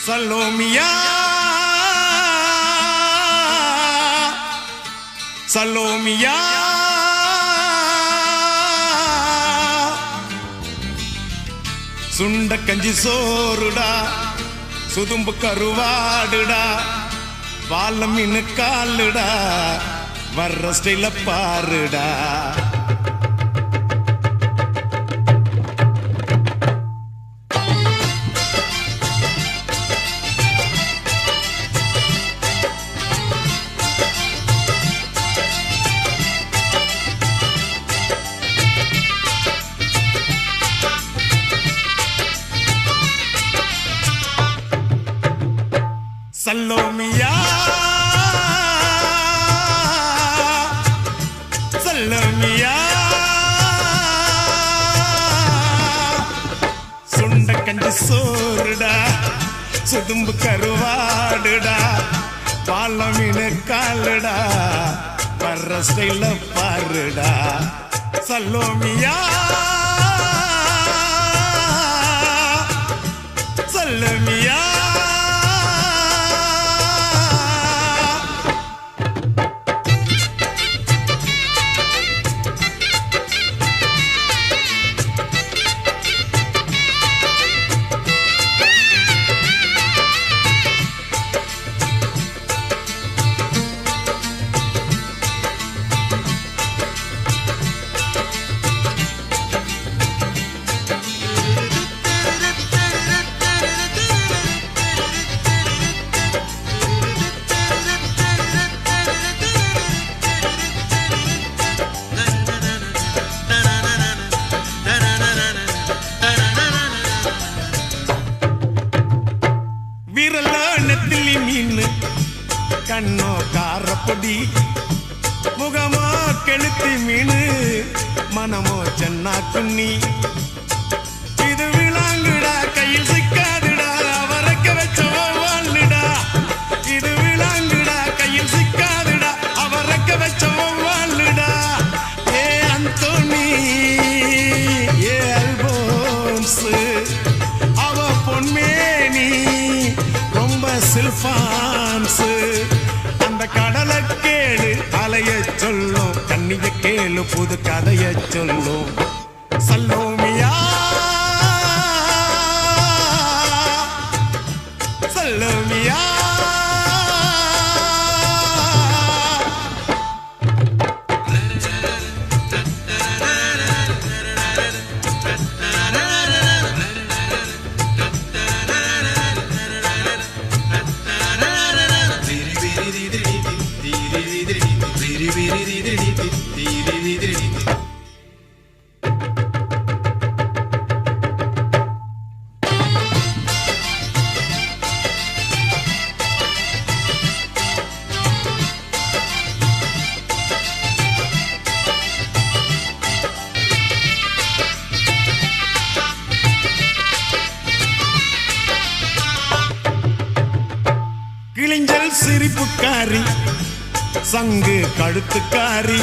சலோமியா சலோமியா சுண்ட கஞ்சி சோறுடா சுதும்பு கருவாடுடா வாழ மீனு காலுடா வர்ற ஸ்டைல பாருடா சலோமியா சலோமியா சுண்ட கஞ்சி சோறுடா சுதும்பு கருவாடுடா பால மீனு காலுடா வர்ற ஸ்டைல பாருடா சலோமியா சலோமியா நெத்திலி மீன் கண்ணோ காரப்பொடி முகமோ கெளுத்தி மீன் மனமோ சென்னா குன்னி இது விளாங்குடா கையில் சிக்காதுடா அவரக்க வச்சவோ வாழ்டா இது விளாங்குடா கையில் சிக்காதுடா அவரக்க வச்சவோ வாழ்டா ஏ அந்தோனி ஏ அல்போன்ஸ் அவ பொன்மேனி சில்பான்ஸ் அந்த கடலை கேளு அலைய சொல்லும் கண்ணிய கேளு புது கதைய சொல்லும் சலோமியா சலோமியா கிளிஞ்சல் சிரிப்புக்காரி சங்கு கழுத்துக்காரி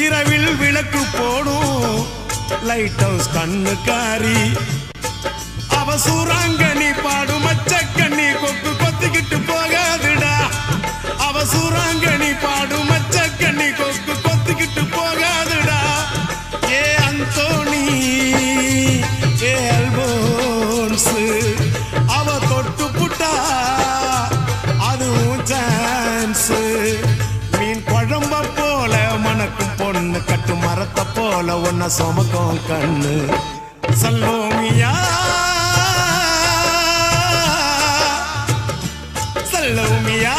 இரவில் விளக்கு போடும் லைட் ஹவுஸ் கண்ணுக்காரி அவ சூறாங்கண்ணி பாடும் மச்சக்கண்ணி கொக்கு கொத்திக்கிட்டு போகாதுடா அவ சூறாங்கண்ணி பாடும் மச்சக்கண்ணி கொக்கு கொத்திக்கிட்டு போகாதுடா ஏ அந்தோனி ஏ அல்போன்ஸ் அவ தொட்டு புட்டா மீன் குழம்ப போல மணக்கும் பொண்ணு கட்டு மரத்தை போல ஒன்ன சுமக்கும் கண்ணு சலோமியா சலோமியா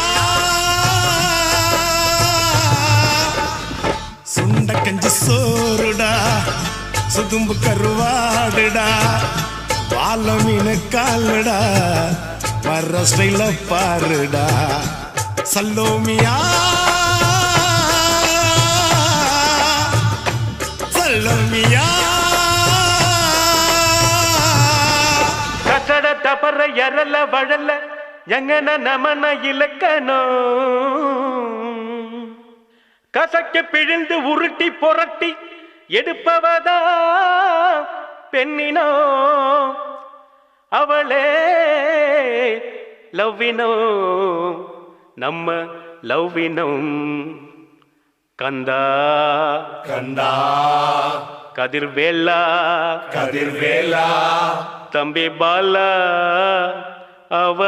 சுண்ட கஞ்சி சோறுடா சுதும்பு கருவாடுடா வாழ மீனு காலுடா வர்ற ஸ்டைல பாருடா சலோமியா சலோமியா கசட தபற எரல வழல எங்கன நமன இலக்கணோ கசக்க பிழிந்து உருட்டி புரட்டி எடுப்பவதா பெண்ணினோ அவளே லவ்வினம் நம்ம லவ்வினம் கந்தா கந்தா கதிர்வேலா கதிர்வேலா தம்பி பாலா அவ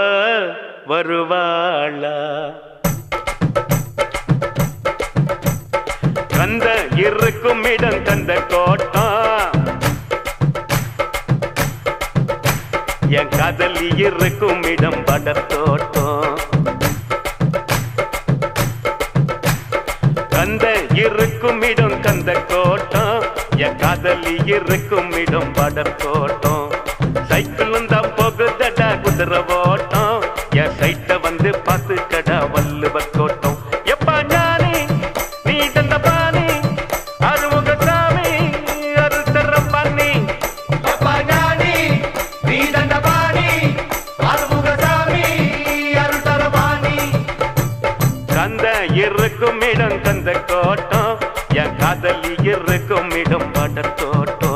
வருவாளா கந்த இருக்கும் இடம் கந்த கோட்டம் என் காதலி இருக்கும் இடம் படத்தோட்டம் கந்த இருக்கும் இடம் கந்த கோட்டம் என் காதலி இருக்கும் இடம் படத்தோட்டம் சைக்கிளும் தான் போகுதடா குதிரை ஓட்டம் என் சைட்ட வந்து பார்த்து கடா வள்ளுவர் கோட்டம் எப்பா ஞானி நீ தந்த பாணி அருமுக சாமி அருத்தர பண்ணி எப்பா ஞானி நீ தந்த பாணி அருமுக சாமி அருள்தர பாணி கந்த இருக்கும் இடம் கந்த கோட்டம் என் காதலி இருக்கும் இடம் படத்தோட்டம்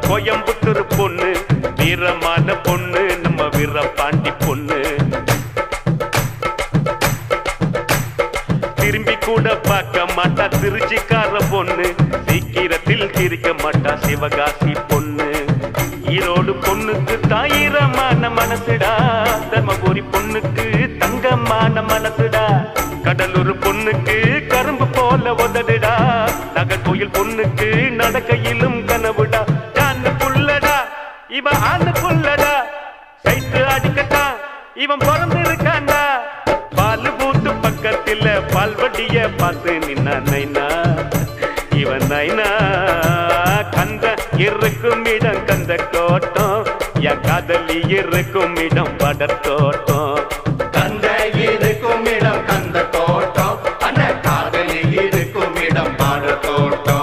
கோயம்புத்தூர் பொண்ணு வீரமான பொண்ணு நம்ம வீரபாண்டி பொண்ணு திரும்பி கூட பார்க்க மாட்டா திருச்சிக்கார பொண்ணு சீக்கிரத்தில் சிரிக்க மாட்டா சிவகாசி பொண்ணு ஈரோடு பொண்ணுக்கு தாயிரமான மனசுடா தர்மபுரி பொண்ணுக்கு தங்கமான மனசுடா கடலூர் பொண்ணுக்கு கரும்பு போல உதடுடா நகர்கோயில் பொண்ணுக்கு நடக்கையிலும் கனவுடா இவன் ஆண்டு புள்ளடா சைட்டு அடிக்கட்டான் இவன் பிறந்து இருக்காண்டா பால் பூத்து பக்கத்தில் பால்வடிய பார்த்து நின்னா நைனா இவன் நைனா கந்த இருக்கும் இடம் கந்த கோட்டம் என் காதலி இருக்கும் இடம் படத்தோட்டம் கந்த இருக்கும் இடம் கந்த கோட்டம் அந்த காதலி இருக்கும் இடம் பாடத்தோட்டம்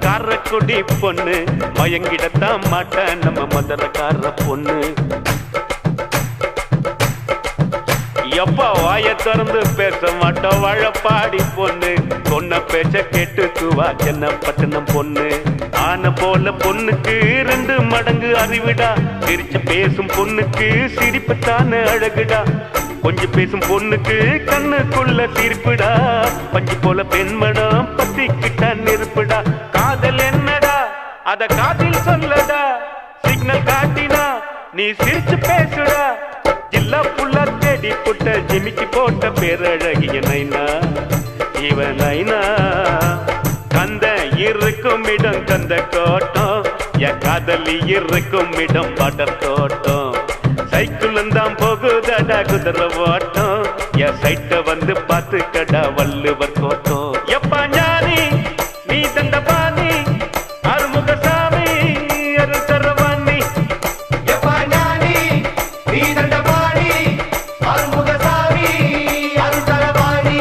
காரக்குடி பொண்ணு மயங்கிடத்தான் மாட்டேன் நம்ம மதுரக்கார பொண்ணு எப்பா வாய திறந்து பேச மாட்டோம் வாழப்பாடி பொண்ணு சொன்ன பேச்ச கேட்டுக்குவா சென்னப்பட்டினம் பொண்ணு ஆன போல பொண்ணுக்கு 2 மடங்கு அறிவிடா சிரிச்சு பேசும் பொண்ணுக்கு சிரிப்புத்தானே அழகுடா கொஞ்சம் பேசும் பொண்ணுக்கு கண்ணுக்குள்ள தீர்ப்புடா பஞ்சு போல பெண்மடம் பத்திக்கிட்ட நெருப்புடா காதல் என்னடா அத காதில் சொல்லடா சிக்னல் காட்டினா நீ சிரிச்சு பேசுடா ஜில்லா புள்ள தேடி புட்ட ஜிமிக்கி போட்ட பேரழகிய நைனா இவன் நைனா கந்த இருக்கும் இடம் கந்த கோட்டம் என் காதலி இருக்கும் இடம் படத்தோட்டம் சைக்கிளும் தான் போகுதடா குதிரை ஓட்டம் என் சைட்ட வந்து பார்த்து கடா வள்ளுவர் கோட்டம் எப்பா ஞானி நீ தந்த பாணி அருமுக சாமி அருள் தரவாணி எப்பா ஞானி நீ தந்த பாணி அருமுக சாமி அருள் தரவாணி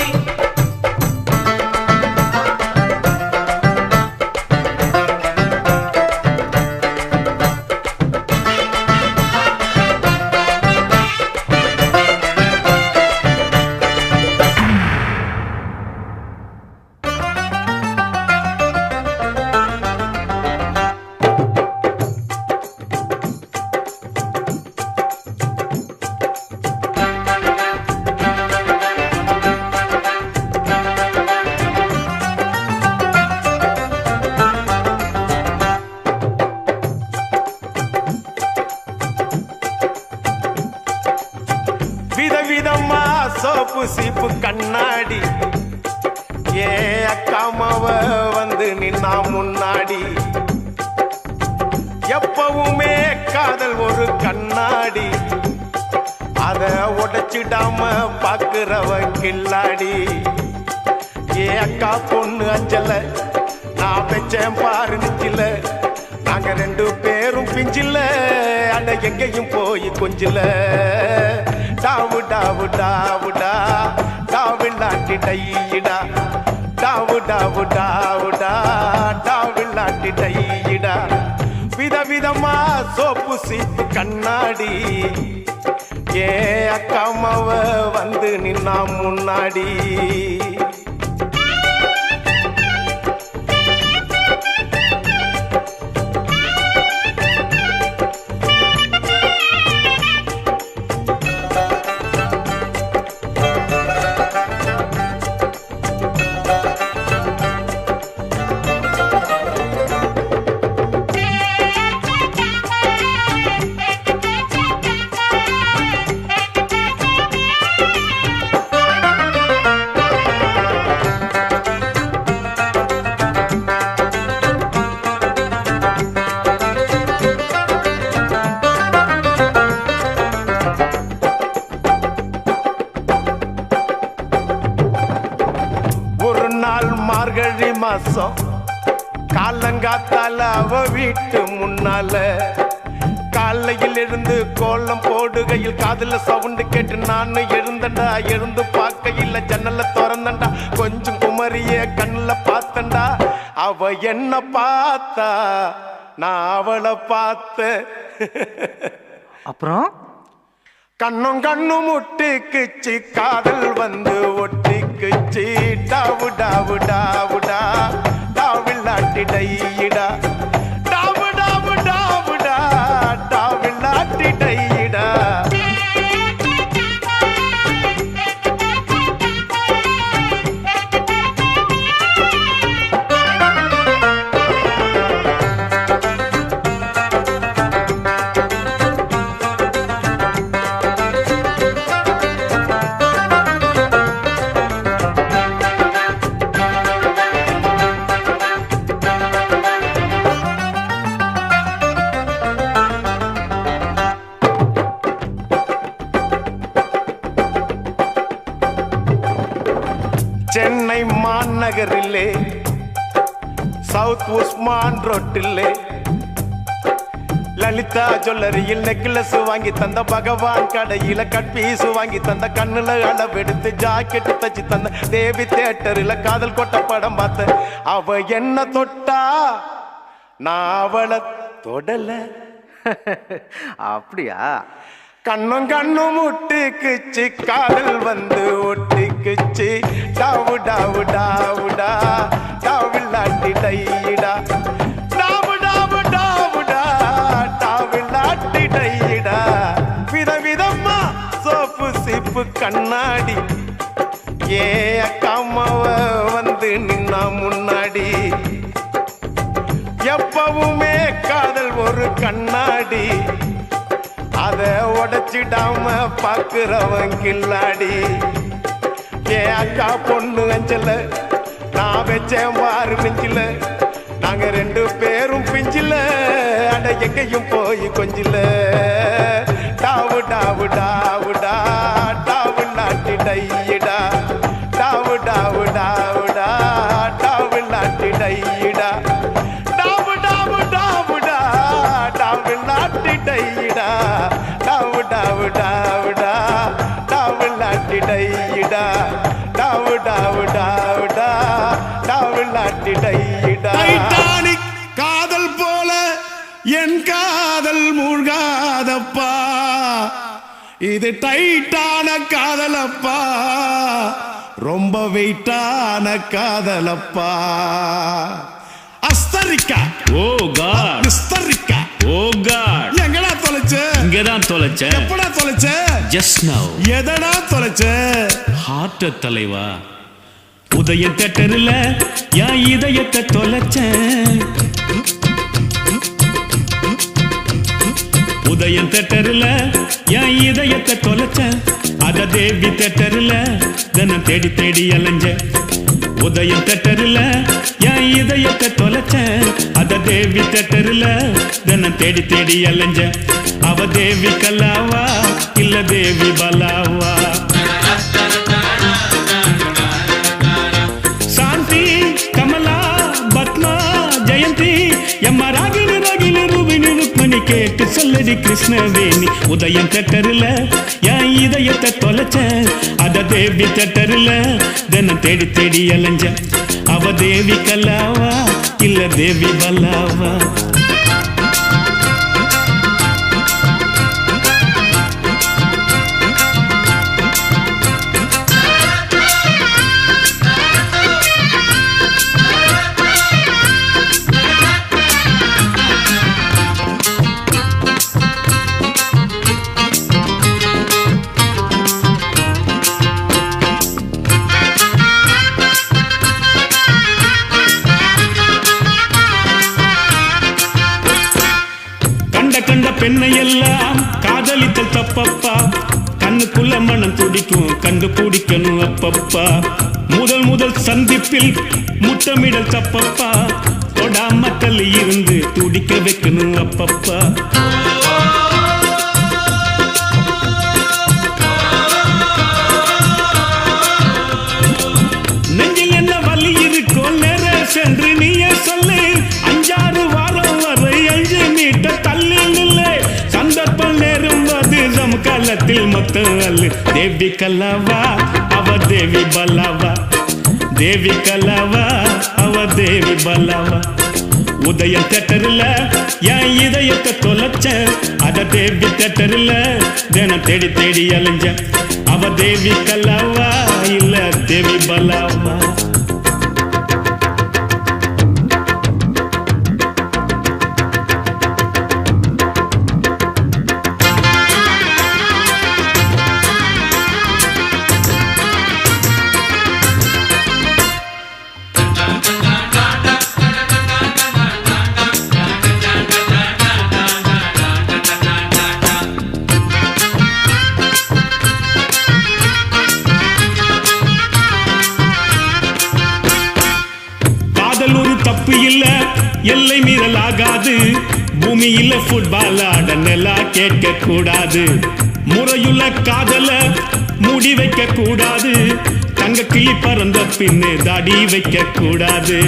சோப்பு சீப்பு கண்ணாடி ஏ அக்காமாவ வந்து நின்னா முன்னாடி எப்பவுமே காதல் ஒரு கண்ணாடி அத உடைச்சிடாம பாக்குறவன் கில்லாடி ஏ அக்கா பொண்ணு அஞ்சல நான் வச்சேன் பாரு நிச்சில நாங்க ரெண்டு பேரும் பிஞ்சில அட எங்கேயும் போய் கொஞ்சில டாவு டாவு டாவுடா டாவில்லாட்டி டையிடா டாவு டாவு டாவுடா டாவில்லாட்டி டையிடா விதவிதமா சோப்பு சீப்பு கண்ணாடி ஏ அக்காமாவ வந்து நின்னா முன்னாடி மார்கழி மாசம் காலங்காத்தால அவ வீட்டு முன்னால காலையில் இருந்து கோலம் போடுகையில் காதுல சவுண்டு கேட்டு நானு எழுந்தண்டா எழுந்து பார்க்கையில் ஜன்னல திறந்தண்டா கொஞ்சம் குமரிய கண்ணுல பார்த்தண்டா அவ என்ன பார்த்தா நான் அவளை பார்த்த அப்புறம் கண்ணும் கண்ணும் முட்டிக்குச்சு காதல் வந்து ஒட்டிக்குச்சு டாவு டாவு டாவுடா டாவில்லாட்டி டையிடா டாவு டாவு டாவுடா டாவில்லாட்டி டையிடா சென்னை மாநகரிலே சவுத் உஸ்மான் ரோட்டிலே லலிதா ஜுவல்லரியில் நெக்லஸ் வாங்கி தந்த பகவான் கடையில கட்பீஸ் வாங்கி தந்த கண்ணுல அளவெடுத்து ஜாக்கெட் தச்சு தந்த தேவி தியேட்டரில் காதல் கொட்ட படம் பார்த்த அவ என்ன தொட்டா நான் அவளை தொடல அப்படியா கண்ணும் கண்ணும் முட்டிக்குச்சு காதல் வந்து ஒட்டிக்குச்சு டாவு டாவு டாவுடா டாவில்லாட்டி டையிடா டாவு டாவு டாவுடா டாவில்லாட்டி டையிடா விதவிதமா சோப்பு சீப்பு கண்ணாடி ஏ அக்காமாவ வந்து நின்னா முன்னாடி எப்பவுமே காதல் ஒரு கண்ணாடி அத உடைச்சிடாம பாக்குறவன் கில்லாடி ஏ அக்கா பொண்ணு அஞ்சல நான் வச்சேன் பாரு நெஞ்சில நாங்க ரெண்டு பேரும் பிஞ்சில அட எங்கேயும் போய் கொஞ்சில டாவு டாவு டாவுடா டாவில்லாட்டி டையிடா டாவு டாவு டாவுடா டாவில்லாட்டி டையிடா டாவு டாவு டாவுடா டாவில்லாட்டி டையிடா டாவு டாவு டாவுடா டாவில்லாட்டி டையிடா டாவு டாவு டாவுடா டாவில்லாட்டி டையிடா டைட்டானிக் காதல் போல என் காதல் மூழ்காதப்பா இது டைட்டான காதலப்பா ரொம்ப வெயிட்டான காதலப்பா அஸ்தரிக்கா ஓ காட் அஸ்தரிக்கா ஓ காட் எங்கடா தொலைச்ச இங்கதான் தொலைச்சேன் எப்படா தொலைச்ச ஜஸ்ட் நவ் எதடா தொலைச்ச ஹார்ட் தலைவா உதய தேட்டர்ல என் இதயத்தை தொலைச்சேன் உதயம் தேட்டர்ல என் இதயத்தை தொலைச்ச அத தேவி தேட்டர்ல தினம் தேடி தேடி அலைஞ்ச உதயம் தேட்டர்ல என் இதயத்தை தொலைச்ச அத தேவி தேட்டர்ல தினம் தேடி தேடி அலைஞ்ச அவ தேவி கல்லாவா இல்ல தேவி பலாவா சாந்தி கமலா பத்மா ஜெயந்தி எம்மா ராகினி ராகினி ரூபினி ருக்மணி கேட்டு சொல்லடி கிருஷ்ணவேணி உதயம் தேட்டர்ல என் இதயத்தை தொலைச்ச அத தேவி தேட்டர்ல தினம் தேடி தேடி அலைஞ்ச அவ தேவி கல்லாவா இல்ல தேவி பல்லாவா கண்ட பெண்ணையெல்லாம் காதலித்தல் தப்பப்பா கண்ணுக்குள்ள மனம் துடிக்கும் கண்டு பிடிக்கணும் அப்பப்பா முதல் சந்திப்பில் முத்தமிடல் தப்பப்பா தொடாமட்டல் இருந்து துடிக்க வைக்கணும் அப்பப்பா நெஞ்சில் என்ன வலி இருக்கோ நேர சென்று நீயே சொல்லு 5-6 வாரம் வரை 5 மீட்டர் தள்ளி நில்லை சந்தர்ப்பம் நேரும்போது சமகாலத்தில் மொத்தம் அல்லு தேவி கல்லாவா அவ தேவி பல்லாவா தேவி கல்லாவா அவ தேவி பல்லாவா உதயம் தேட்டர்ல என் இதயத்தை தொலைச்ச அத தேவி தேட்டர்ல தினம் தேடி தேடி அலைஞ்ச அவ தேவி கல்லாவா இல்ல தேவி பல்லாவா தப்பு இல்ல எல்லை மீறல் ஆகாது பூமியில ஃபுட்பால் ஆட நெல்லா கேட்க கூடாது முறையுள்ள காதல மூடி வைக்க கூடாது தங்க கிளி பறந்த பின்னு தாடி வைக்க கூடாது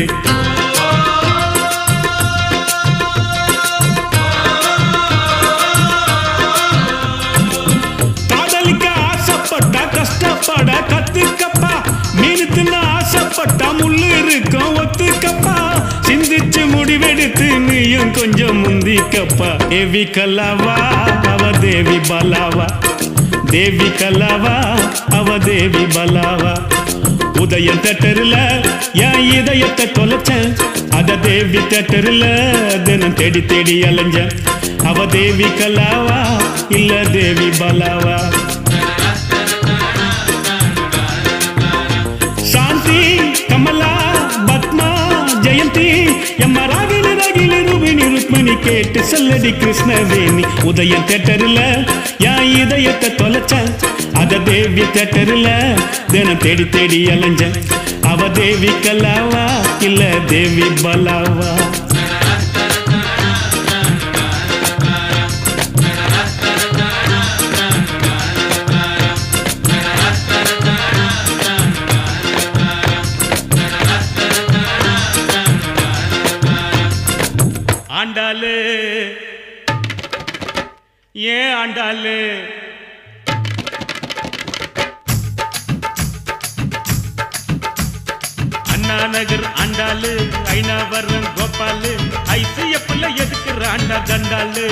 காதலிக்க ஆசைப்பட்டா கஷ்டப்பட கத்துக்கப்பா மீன் தின்ன ஆசைப்பட்டா முள்ளு இருக்கும் ஒத்துக்கப்பா சிந்திச்சு முடிவெடுத்து நீயும் கொஞ்சம் முந்திக்கப்பா தேவி கல்லாவா அவ தேவி பலாவா தேவி கல்லாவா அவ தேவி பலாவா உதயம் தேட்டர்ல என் இதயத்தை தொலைச்ச அத தேவி தேட்டர்ல தினம் தேடி தேடி அலைஞ்ச அவ தேவி கல்லாவா இல்ல தேவி பலாவா சாந்தி கமலா பத்மா ஜெயந்தி எம்மா ராகினி ராகினி ரூபினி ருக்மணி கேட்டு சொல்லடி கிருஷ்ணவேணி உதயம் தேட்டர்ல என் இதயத்தை தொலைச்ச அத தேவி தேட்டர்ல தினம் தேடி தேடி அலைஞ்ச அவ தேவி கல்லாவா இல்ல தேவி பலாவா ஆண்டாளு ஏன் ஆண்டாளு அண்ணா நகர் ஆண்டாளு ஐநாவரம் கோபாலு ஐசிஎஃப்ல எதுக்கு ஆண்டா தண்டாளு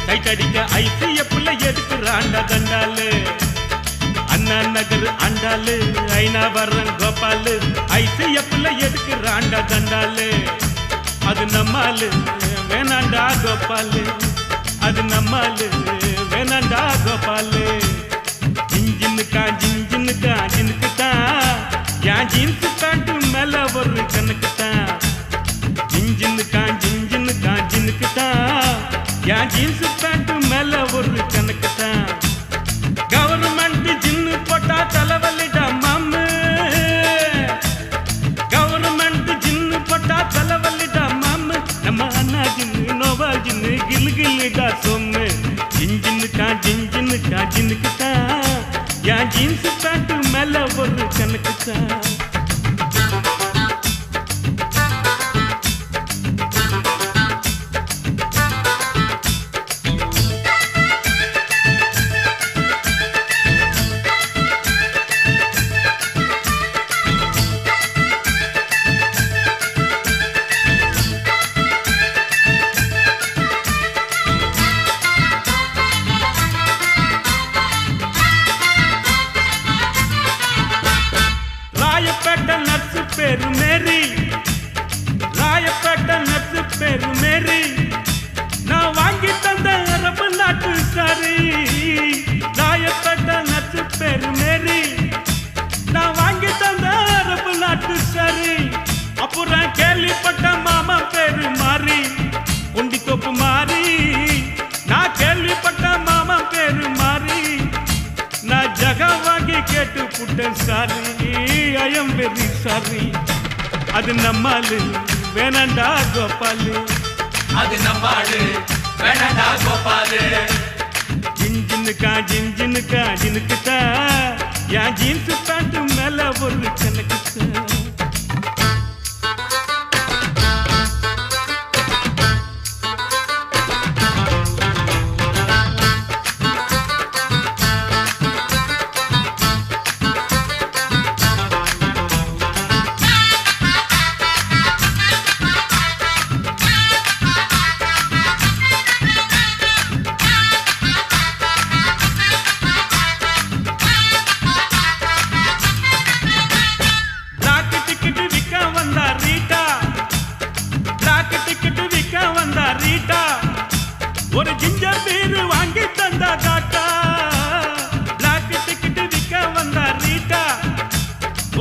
டைட் அடிக்க ஐசிஎஃப்ல எதுக்கு ஆண்டா தண்டாளு அண்ணா நகர் ஆண்டாளு ஐநாவரம் கோபாலு ஐசிஎஃப்ல எதுக்கு ஆண்டா தண்டாளு அது நம்மாலு வேணாண்டா கோபாலு அது நம்மாலு வேணாண்டா கோபாலு ஜிஞ்சின்னுக்கா ஜிஞ்சின்னுக்கு தான் என் ஜீன்ஸு பேண்ட் மேல ஒரு கண்ணுக்கு தான் ஜிஞ்சின்னுக்கு தான் என் ஜீன்ஸு பேண்ட் மேல ஜினுக்குத்தான் என் ஜீன்ஸ் பேண்ட் மேல ஒரு கணக்குத்தான். ராயப்பேட்டை நர்ஸு பேரு மேரி, ராயப்பேட்டை நர்ஸு பேரு மேரி, நான் வாங்கி தந்த அரபு நாட்டு சாரி. ராயப்பேட்டை நர்ஸு பேரு மேரி, நான் வாங்கி தந்த அரபு நாட்டு சாரி. அப்புறம் கேள்விப்பட்ட மாமா பேரு மாறி, குண்டி தோப்பு மாறி. நான் கேள்விப்பட்ட மாமா பேரு மாறி, நான் ஜகா வாங்கி கேட்டு புட்டேன் sorry. I am very sorry. அது நம்மாலு வேணாண்டா கோபாலு, அது நம்மாளு வேணடா கோபாலு. ஜின்ஜினுக்கா ஜின்ஜினுக்கா ஜினுக்குத்தா என் ஜீன்ஸ் பேண்ட் மேல ஒரு கணக்குத்தா. ஒரு ஜிஞ்சர் பீர் வாங்கி தந்தா காட்டா. பிளாக் டிக்கெட் விற்க வந்தா ரீட்டா,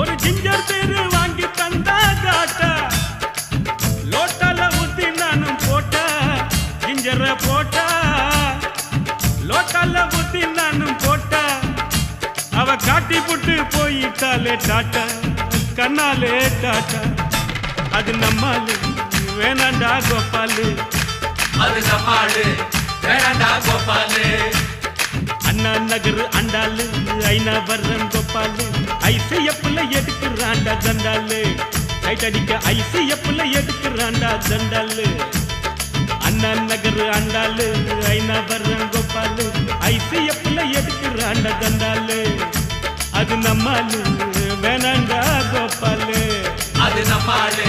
ஒரு ஜிஞ்சர் பீர் வாங்கி தந்தா காட்டா. லோட்டால ஊத்தி நானும் போட்டா, ஜிஞ்சரை போட்டா. லோட்டால ஊத்தி நானும் போட்டா, அவ காட்டி புட்டு போயிட்டாலே டாட்டா, கண்ணாலே டாட்டா. அது நம்மாலு வேணாண்டா கோபாலு, அது நம்மாளு வேணடா கோபாலு. அண்ணா நகர் அண்டாலு ஐநா வர்றன் கோபாலு, ஐசிஎஃப்ல எடுக்கிறாண்டா தண்டாலு. லைட் அடிக்க ஐசிஎஃப்ல எடுக்கிறாண்டா தண்டாலு. அண்ணா நகர் அண்டாலு ஐநா வர்றன் கோபாலு, ஐசிஎஃப்ல எடுக்கிறாண்டா தண்டாலு. அது நம்மாலு வேணாண்டா கோபாலு, அது நம்மாளு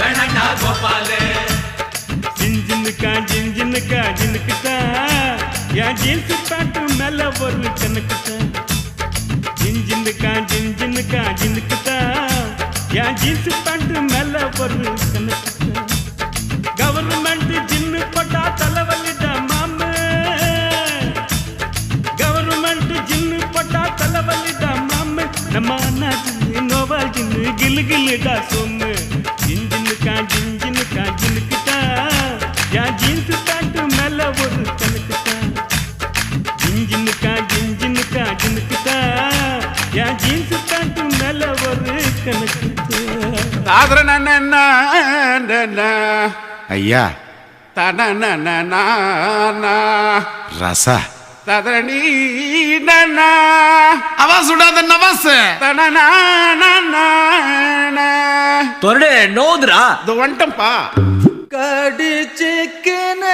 வேணடா கோபாலு. ஜின்ஜினுக்கா ஜின்ஜினுக்கா ஜினுக்குத்தா என் ஜீன்ஸ் பேண்ட் மேல ஒரு கணக்குத்தா. ஜின்ஜினுக்கா ஜின்ஜினுக்கா ஜினுக்குத்தா என் ஜீன்ஸ் பேண்ட் மேல ஒரு கணக்குத்தா. கவர்மெண்ட் ஜின்னு போட்டா தலைவலிடா மாமு, கவர்மெண்ட் ஜின்னு போட்டா தலைவலிடா மாமு. நம்ம அண்ணா ஜின்னு நோவா ஜின்னு கிளு கிளுடா சொன்னு. ஜின்ஜினுக்கா ஜின்ஜினுக்கா ஜினுக்குத்தா என் ஜீன்ஸ் பேண்ட் மேல ஒரு கணக்குத்தா. ஜின்ஜினுக்கா ஜின்ஜினுக்கா ஜினுக்குத்தா என் ஜீன்ஸ் பேண்ட் மேல ஒரு கணக்குத்தா. ஐயா தனனனனா ரசா ததனி அவா சுடாத நவாஸ் தொரடு நோதுரா இது வந்துட்டம்பா. கடிச்சிக்கின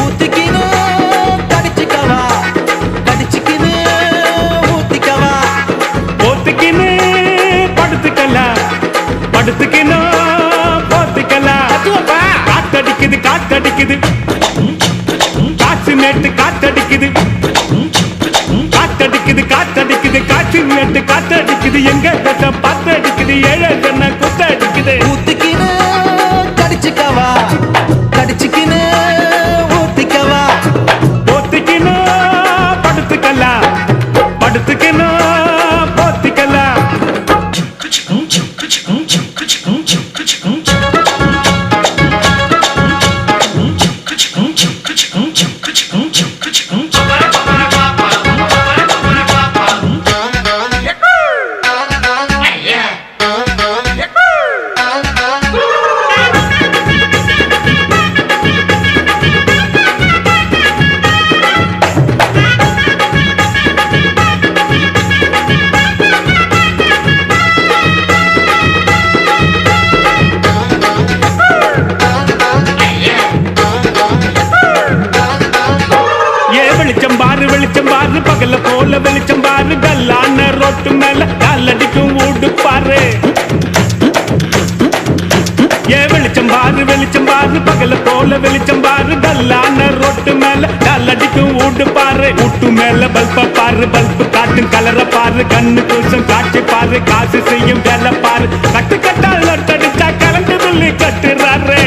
ஊத்திக்கின கடிச்சிக்கவா, கடிச்சிக்கின ஊத்திக்கவா. போத்துக்கின்னு படுத்துக்கலாம், படுத்துக்கின்னு போத்துக்கலாம். காத்தடிக்குது காத்தடிக்குது காற்று நேட்டு காத்தடிக்குது, காத்தடிக்குது காத்தடிக்குது காற்று நேட்டு காத்தடிக்குது. எங்க தட்ட பாத்தடிக்குது, ஏழை ஜன குத்தடிக்குது. ஊத்திக்கின கடிச்சிக்கவா, கடிச்சிக்கின ஊத்திக்கவா. போத்துக்கின்னு படுத்துக்கலாம், படுத்துக்கின்னு போத்திக்கலாம். ரோட்டு மேல காலடிக்கும் ஊடு பாரு. ஏ வெளிச்சம் பாரு பகல போல வெளிச்சம் பாரு. டல்லான ரோட்டு மேல காலடிக்கும் ஊடு பாரு. ஊட்டு மேல பல்ப பாரு, பல்பு காட்டும் கலர பாரு. கண்ணு கூசம் காட்சி பாரு, காசு செய்யும் வேலை பாரு. கட்டு கட்டால் நட்டடிச்சா கரண்ட் பில்லு கட்டுறாரு.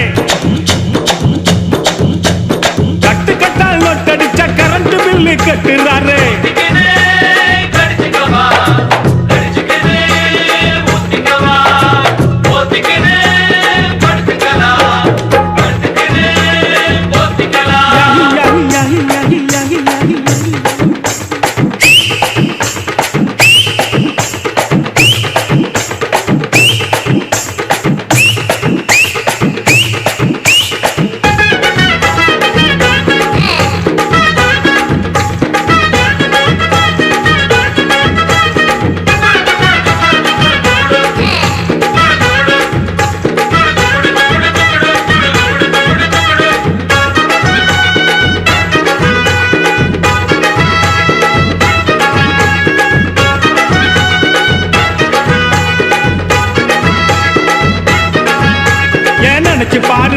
கட்டு கட்டால் நட்டடிச்சா கரண்ட் பில்லு கட்டுறாரு.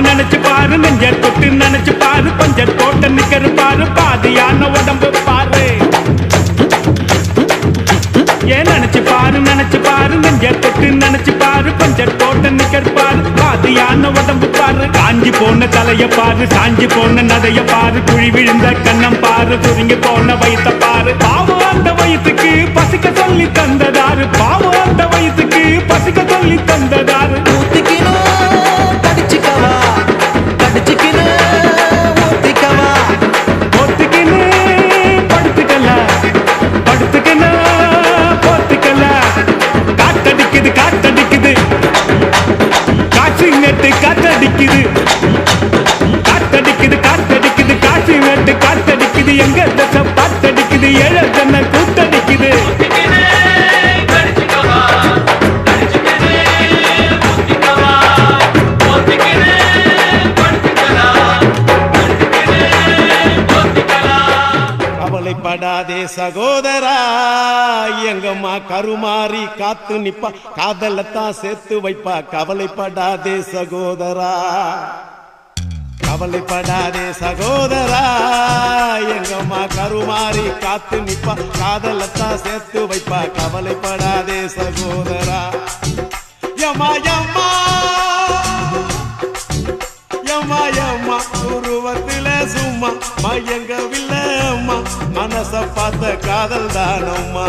நினைச்சு பாரு நெஞ்ச தொட்டு நினைச்சு பாரு. பஞ்சர் போட்ட நிக்கரு பாரு, பாதியான உடம்பு பாரு. ஏன் நினைச்சு பாரு நெஞ்ச தொட்டு நினைச்சு பாரு. பஞ்சர் போட்ட நிக்கரு பாரு, பாதியான உடம்பு பாரு. காஞ்சி போன தலைய பாரு, சாஞ்சி போன நதைய பாரு. குழி விழுந்த கண்ணம் பாரு, சுருங்கி போன வயித்த பாரு. பாவம் அந்த வயிற்றுக்கு பசிக்க சொல்லி தந்ததாரு. பாவம் அந்த வயிற்றுக்கு பசிக்க சொல்லி தந்ததாரு. காத்தடிக்குது காசி நட்டு காத்தடிக்குது. எங்க தசை பாத்தடிக்குது, ஏழ தன்னை கூத்தடிக்குது. கவலைப்படாதே சகோதரா, எங்கம்மா கருமாறி காத்து நிப்பா. காதலத்தான் சேர்த்து வைப்பா. கவலைப்படாதே சகோதரா, கவலைப்படாதே சகோதரா, எங்கம்மா கருமாறி காத்து நிப்பா. காதலத்தான் சேர்த்து வைப்பா. கவலைப்படாதே சகோதரா. யம்மா யம்மா யம்மா யம்மா உருவத்தில சும்மா மயங்கவில்லை அம்மா. மனச பார்த்த காதல் தானம்மா.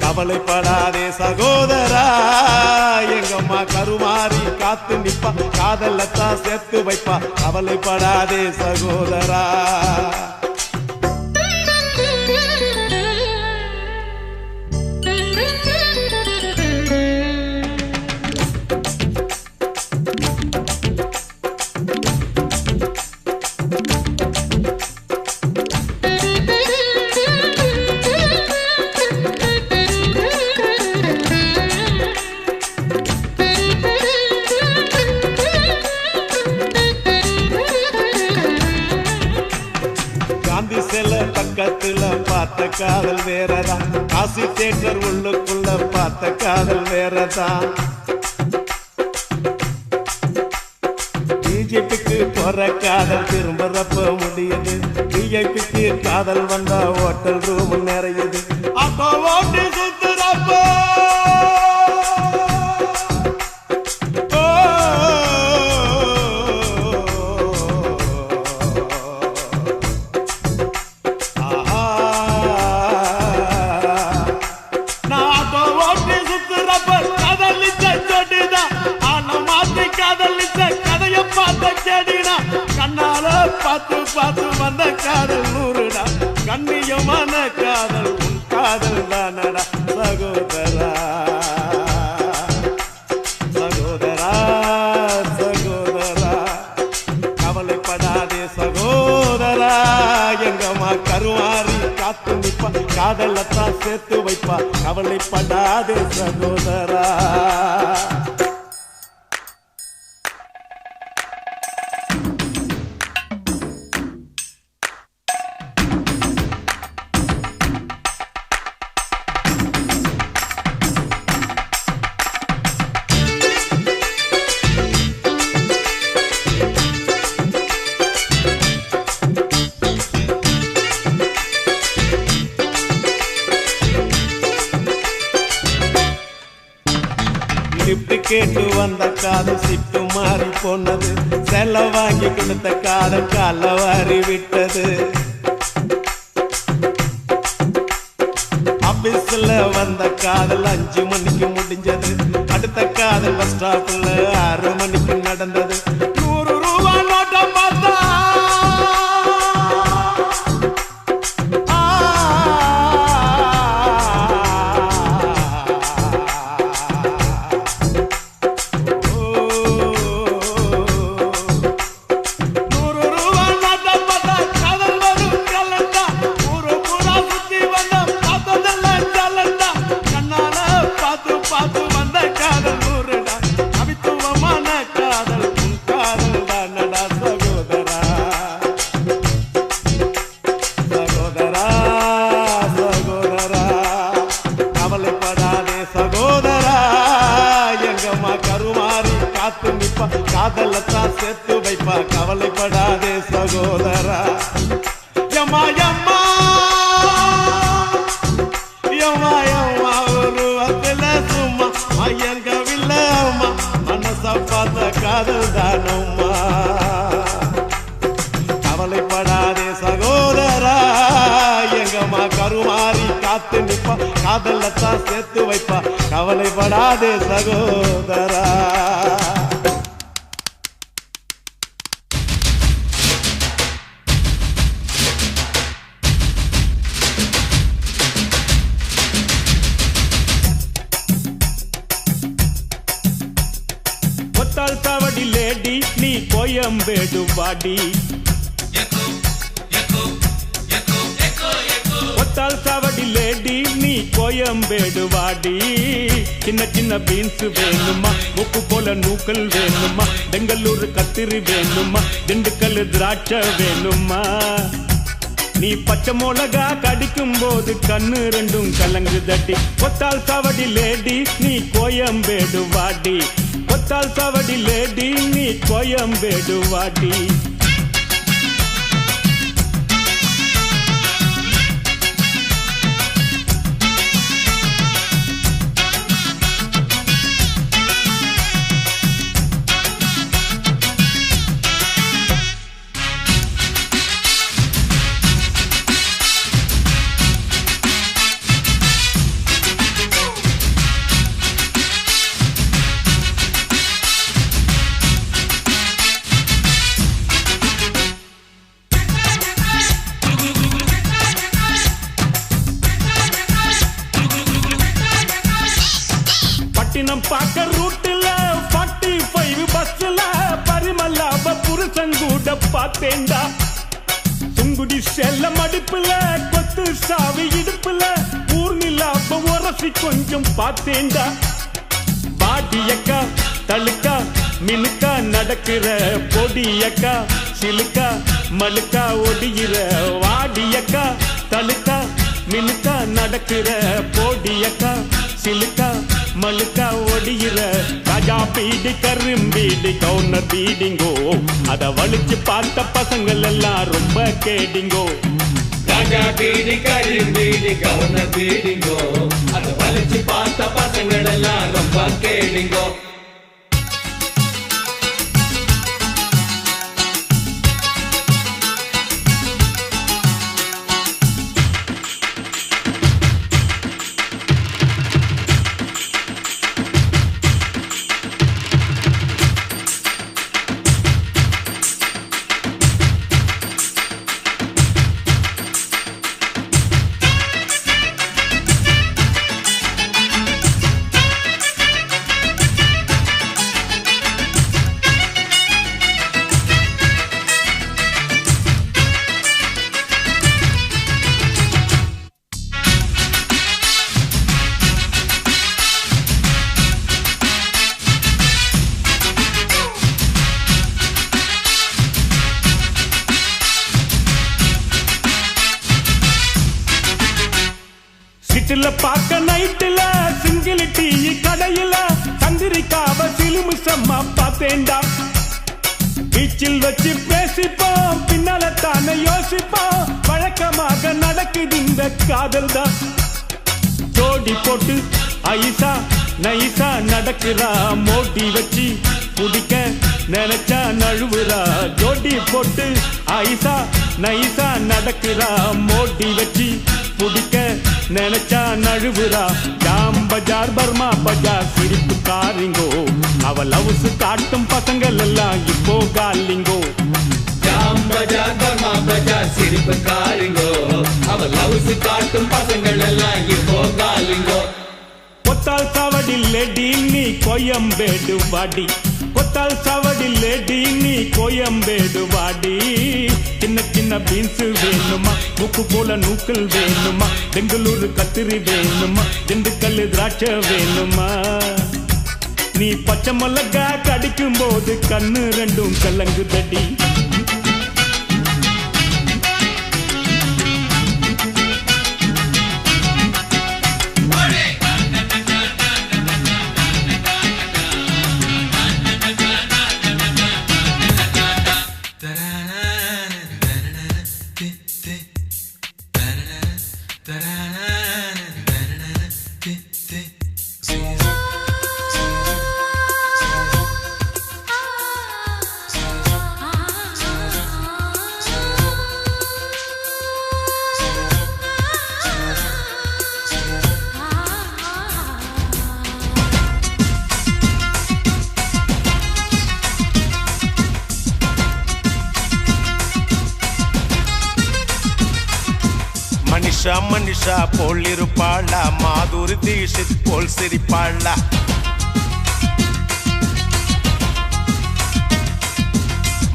கவலைப்படாதே சகோதரா, எங்கம்மா கருமாறி காத்து நிப்பா. காதலத்தான் சேர்த்து வைப்பா. கவலைப்படாதே சகோதரா. பக்கத்துல பார்த்த காதல் வேறதான். காசி தேட்டர் உள்ளுக்குள்ள பார்த்த காதல் வேறதான். பிஜேபிக்கு போற காதல் திரும்பறப்ப முடியுது. பிஜேபிக்கு காதல் வந்தா ஹோட்டல் ரூம் நிறையுது. அப்போ ஓட்டி சுத்துறப்ப பார்த்து பார்த்து வந்த காதல் நூறுடா. கண்ணியமான காதல் உன் காதல் தானடா சகோதரா. சகோதரா சகோதரா கவலைப்படாதே சகோதரா, எங்கம்மா கருமாறி காத்து நிப்பா. காதலத்தான் சேர்த்து வைப்பா. கவலைப்படாதே சகோதரா. கேட்டு வந்த காதல் சிட்டு மாறி போனது, செல்ல வாங்கி கொடுத்த காதல் கால வாரி விட்டது. ஆபீஸ்ல வந்த காதல் 5 மணிக்கு முடிஞ்சது, அடுத்த காதல் பஸ் ஸ்டாப்ல 6 மணிக்கு நடந்தது. 100 ரூபா நோட்டம் பார்த்தா காதலத்தான் சேர்த்து வைப்பா, கவலைப்படாதே சகோதரா. யம்மா யம்மா யம்மா யம்மா உருவத்துல சும்மா மயங்கவில்ல அம்மா, மனச பார்த்த காதல் தானம்மா. கவலைப்படாதே சகோதரா, எங்கம்மா கருமாறி காத்து நிப்பா, காதலத்தான் சேர்த்து வைப்பா, கவலைப்படாதே சகோதரா. சாவடி லேடி நீ கோயம்பேடு வாடி, ஒத்தால் சாவடி லேடி நீ கோயம்பேடு வாடி. சின்ன சின்ன பீன்ஸ் வேணுமா, உப்பு போல நூக்கல் வேணுமா, பெங்களூர் கத்திரி வேணுமா, திண்டுக்கல் திராட்சை வேணுமா. நீ பச்சை மிளகா கடிக்கும் போது கண்ணு ரெண்டும் கலங்கு தட்டி. ஒத்தால் சாவடி லேடி நீ கோயம்பேடு வாடி, ஒத்தால் சாவடி லேடி நீ கோயம்பேடு வாடி. பாக்க ரூட்ல 45 பஸ்ல பரிமல்லாப புருஷங்கூட பார்த்தேண்டா. சுங்குடி செல்ல மடிப்புல கொத்து சாவி இடுப்புல ஊர்நிலாப உரசி கொஞ்சம் பார்த்தேண்டா. பாடியக்கா தழுக்கா மினுக்கா நடக்கிற பொடியக்கா சிலுக்கா மழுக்கா ஒடிகிற வாடியக்கா தழுக்கா மினுக்கா நடக்கிற பொடியக்கா சிலுக்கா மழுக்கா ஒடிகிற ராஜா பீடி கரும்பீடி கவுனர் பீடிங்கோ, அத வலிச்சு பார்த்த பசங்கள் எல்லாம் ரொம்ப கேடிங்கோ. ராஜா பீடி கரும்பீடி கவுனர் பீடிங்கோ, அத வலிச்சு பார்த்த பசங்கள் எல்லாம் ரொம்ப கேடிங்கோ. பார்க்க நைட்டுல சிங்கிள் டீ கடையில சந்திரிக்காவ சிலுமிசம்மா பார்த்தேண்டா. பீச்சில் வச்சு பேசிப்போம் பின்னால தானே யோசிப்போம், வழக்கமாக நடக்குது இந்த காதல் தான். ஜோடி போட்டு ஐசா நைசா நடக்கிறா மோட்டி வச்சு குடிக்க நினைச்சா நழுவுறா ஜோடி போட்டு ஐசா நைசா நடக்கிறா மோட்டி வச்சு குடிக்க நினைச்சா நழுவுறா ஜாம் பஜார் பர்மா பஜார் சிரிப்பு காரிங்கோ அவ லவ்ஸ் காட்டும் பசங்கள் எல்லாம் இப்போ காலிங்கோ ஜாம் பஜார் பர்மா பஜார் சிரிப்பு காரிங்கோ அவ லவ்ஸ் காட்டும் பசங்கள் எல்லாம் இப்போ காலிங்கோ கொத்தால் சாவடில்லேடி நீ கோயம்பேடு வாடி கொத்தால் சாவடில்லேடி நீ கோயம்பேடு வாடி சின்ன சின்ன பீன்ஸ் வேணுமா உப்பு போல நூக்கல் வேணுமா பெங்களூரு கத்திரி வேணுமா திண்டுக்கல் திராட்சை வேணுமா நீ பச்சை மிளகா கடிக்கும் போது கண்ணு ரெண்டும் கலங்குதடி மனிஷா மனிஷா போல் இருப்பாளா மாதுரி தீஷித் போல் சிரிப்பாளா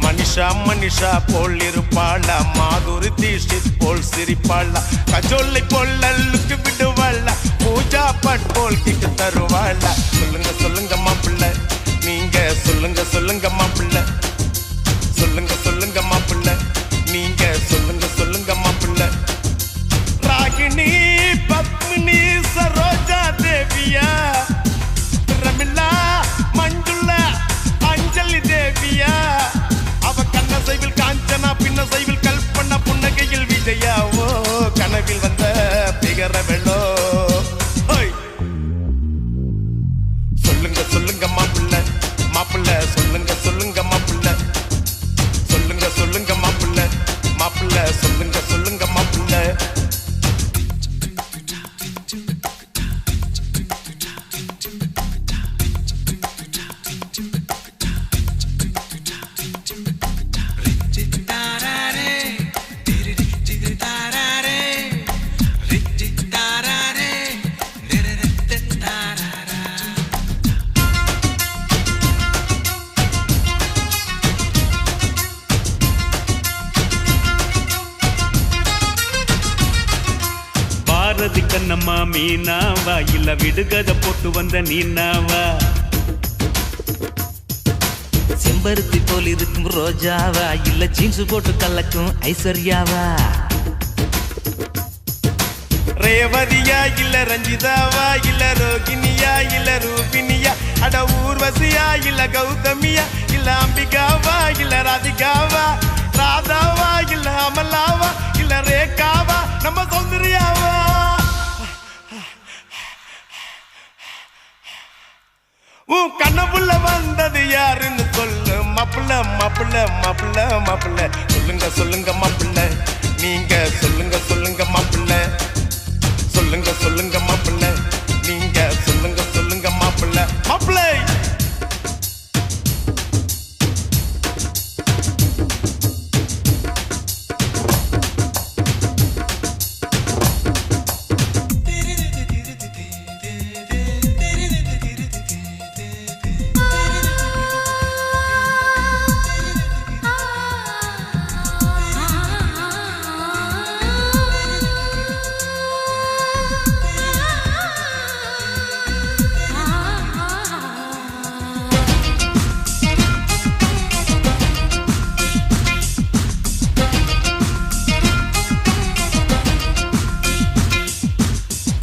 மனிஷா மனிஷா போல் இருப்பாளா மாதுரி தீஷித் போல் சிரிப்பாளா கஜோலை போல் அல்லுக்கு விடுவாளா பூஜா பட் போல் கிக்கு தருவாளா சொல்லுங்க சொல்லுங்க மாப்பிள்ள நீங்க சொல்லுங்க சொல்லுங்க மாப்பிள்ள சொல்லுங்க சொல்லுங்க மாப்பிள்ள நீங்க சொல்லுங்க சொல்லுங்க மாப்பிள்ள ராகினி பத்மினி சரோஜா தேவியா ரமிளா மஞ்சுளா அஞ்சலி தேவியா அவ கண்ண சைவில் காஞ்சனா பின்ன சைவில் கல்பனா புன்னகையில் விஜயாவோ கனவில் வந்த பிகர வெள்ளோ சொல்லுங்க சொல்லுங்க மாப்பிள்ள மாப்பிள்ள சொல்லுங்க சொல்லுங்க மாப்பிள்ள சொல்லுங்க சொல்லுங்க மாப்பிள்ள மாப்பிள்ள சொல்லுங்க சொல்லுங்க மாப்பிள்ள பாரதி கண்ணம்மா மீனாவா இல்ல விடுகதை போட்டு வந்த நீனாவா செம்பருத்தி போல் இருக்கும் ரோஜாவா இல்ல ஜீன்ஸ் போட்டு கலக்கும் ஐஸ்வர்யாவா ரேவதியா இல்ல ரஞ்சிதாவா இல்ல ரோகிணியா இல்ல ரூபினியா அட ஊர்வசியா இல்ல கௌதமியா இல்ல அம்பிகாவா இல்ல ராதிகாவா ராதாவா இல்ல அமலாவா இல்ல ரேகாவா நம்ம சௌந்தர்யாவா உன் கண்ணப்புள்ள வந்தது யாருன்னு சொல்லு மாப்பிள்ள மாப்பிள்ள மாப்பிள்ள மாப்பிள்ள சொல்லுங்க சொல்லுங்க மாப்பிள்ள நீங்க சொல்லுங்க சொல்லுங்க மாப்பிள்ள சொல்லுங்க சொல்லுங்க மாப்பிள்ள நீங்க சொல்லுங்க சொல்லுங்க மாப்பிள்ள மாப்பிள்ள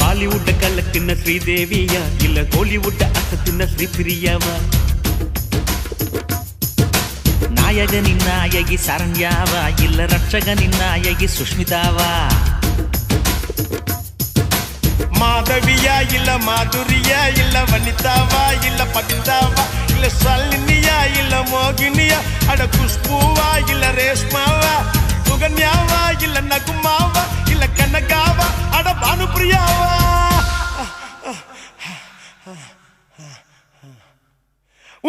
ಬಾಲಿವುಡ್ ಕಲ್ಲಕ್ಕಿನ್ನ ಶ್ರೀದೇವಿಯ ಇಲ್ಲ ಕೋಲಿವುಡ್ ಅಸತ್ತಿನ ಶ್ರೀಪ್ರಿಯವ நாயகனின் நாயகி சரண்யாவா இல்ல ரட்சகனின் நாயகி சுஷ்மிதாவா மாதவியா இல்ல மாதுரியா இல்ல வனிதாவா இல்ல பபிதாவா இல்ல ஷாலினியா இல்ல மோகினியா அட குஷ்பூவா இல்ல ரேஷ்மாவா சுகன்யாவா இல்ல நகுமாவா இல்ல கனகாவா அட பானுப்ரியாவா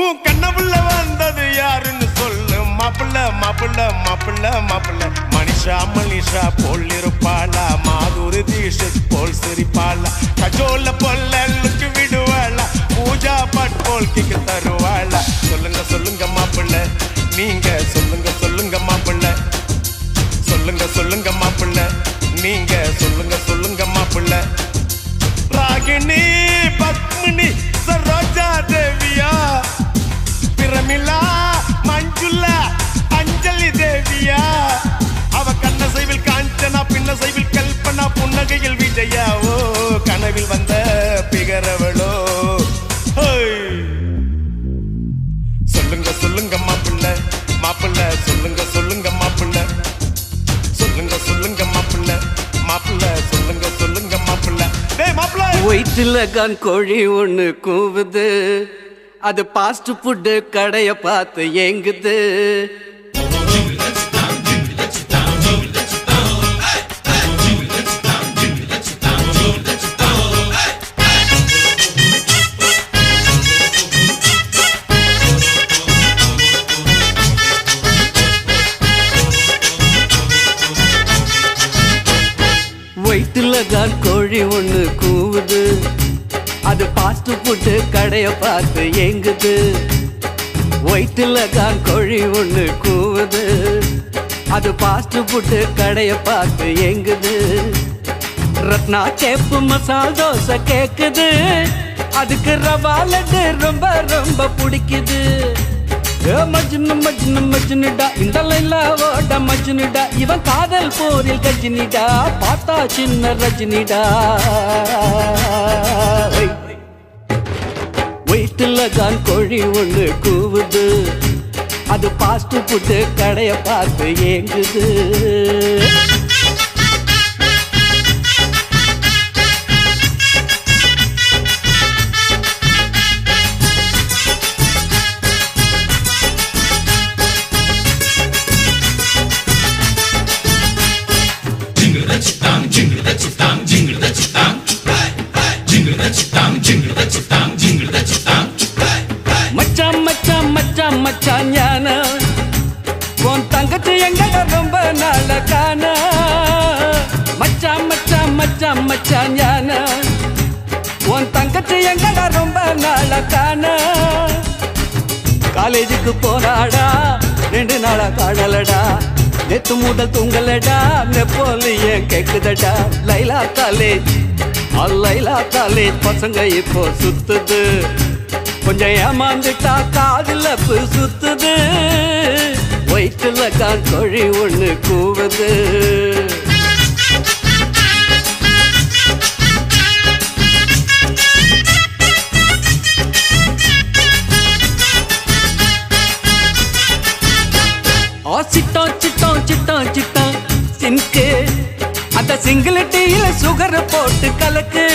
உன் கண்ணபுள்ள வந்தது யாருன்னு சொல்லு மாப்பிள்ள மாப்பிள்ள மாப்பிள்ள மாப்பிள்ள மனிஷா மனிஷா போல் இருப்பாளா மாதுரி தீஷத் போல் சிரிப்பாளா கஜோல பொல்லுக்கு விடுவாளா பூஜா பட் போல் கிக்கு தருவாளா சொல்லுங்க சொல்லுங்க மாப்பிள்ள நீங்க சொல்லுங்க சொல்லுங்க மாப்பிள்ள சொல்லுங்க சொல்லுங்க மாப்பிள்ள நீங்க சொல்லுங்க சொல்லுங்க மாப்பிள்ள ராகினி பத்மினி சரோஜா தேவியா பிரமிளா மஞ்சுளா அஞ்சலி தேவியா அவ கண்ண சைவில் காஞ்சனா பின்ன சைவில் கல்பனா புன்னகையில் விஜயாவோ கனவில் வந்த பிகரவளோ சொல்லுங்க சொல்லுங்க மாப்பிள்ள மாப்பிள்ள சொல்லுங்க சொல்லுங்க மாப்பிள்ள சொல்லுங்க சொல்லுங்க மாப்பிள்ள மாப்பிள்ள சொல்லுங்க சொல்லுங்க மாப்பிள்ள டேய் மாப்பிள்ள வயிற்றுல கான் கோழி ஒண்ணு கூவுது அது பாஸ்ட் ஃபுட் கடைய பார்த்து ஏங்குது வயிற்றுல கான் கோழி ஒண்ணு கூவுது அது பாஸ்ட் ஃபுட் கடைய பார்த்து ஏங்குது வயிற்றுல கான் கோழி ஒண்ணு கூவுது அது பாஸ்ட் ஃபுட் கடைய பார்த்து ஏங்குது ரத்னா கேப்பு மசால் தோசை கேக்குது அதுக்கு ரவா லட்டு ரொம்ப ரொம்ப பிடிக்குது மஜ்னு மஜ்னு மஜ்னுடா இந்த லைலாவோட மஜ்னுடா இவன் காதல் போரில் கஜினிடா பார்த்தா சின்ன ரஜினிடா வயிற்றுல தான் கோழி ஒண்ணு கூவுது அது பாஸ்ட் ஃபுட் கடைய பார்த்து ஏங்குது மச்சான் மச்சான் மச்சான் மச்சான் ஞான உன் தங்கச்சி எங்கட ரொம்ப நாள காண மச்சான் மச்சான் மச்சான் மச்சான் ஞான உன் தங்கச்சி எங்கட ரொம்ப நாள காண காலேஜுக்கு போறாடா 2 நாளா காணலடா நேத்து முதல் தூங்கலடா நெப்போலியன் கேக்குதடா லைலா காலேஜ் பசங்க இப்போ சுத்துது கொஞ்சம் ஏமாந்துட்டா காதுல சுத்துது வயிற்றுல கான் கோழி ஒண்ணு கூவுது சிட்டம் சிட்டம் சிட்டம் சிட்டம் சின்கு அந்த சிங்கிள் டீல சுகர் போட்டு கலக்கு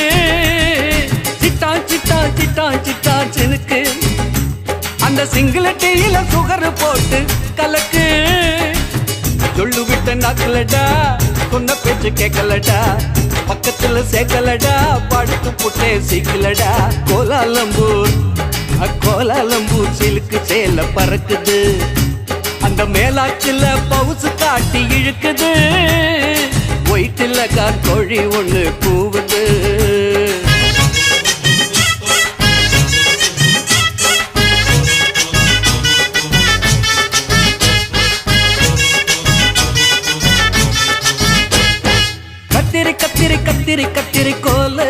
சிட்டான் சிட்டான் சிட்டான் சிட்டான் சினுக்கு அந்த சிங்கிள் டீல சுகர் போட்டு கலக்கு சொல்லு விட்ட நாக்கலடா சொன்ன பேச்சு கேட்கலடா பக்கத்துல சேர்க்கலடா படுத்து புட்டே சீக்கலடா கோலாலம்பூர் சிலுக்கு சேல பறக்குது அந்த மேலாச்சுல பவுசு காட்டி இழுக்குது வயிற்றுல கான் கோழி ஒண்ணு கூவுது கத்திரி கத்திரி கத்திரி கத்திரி கோலு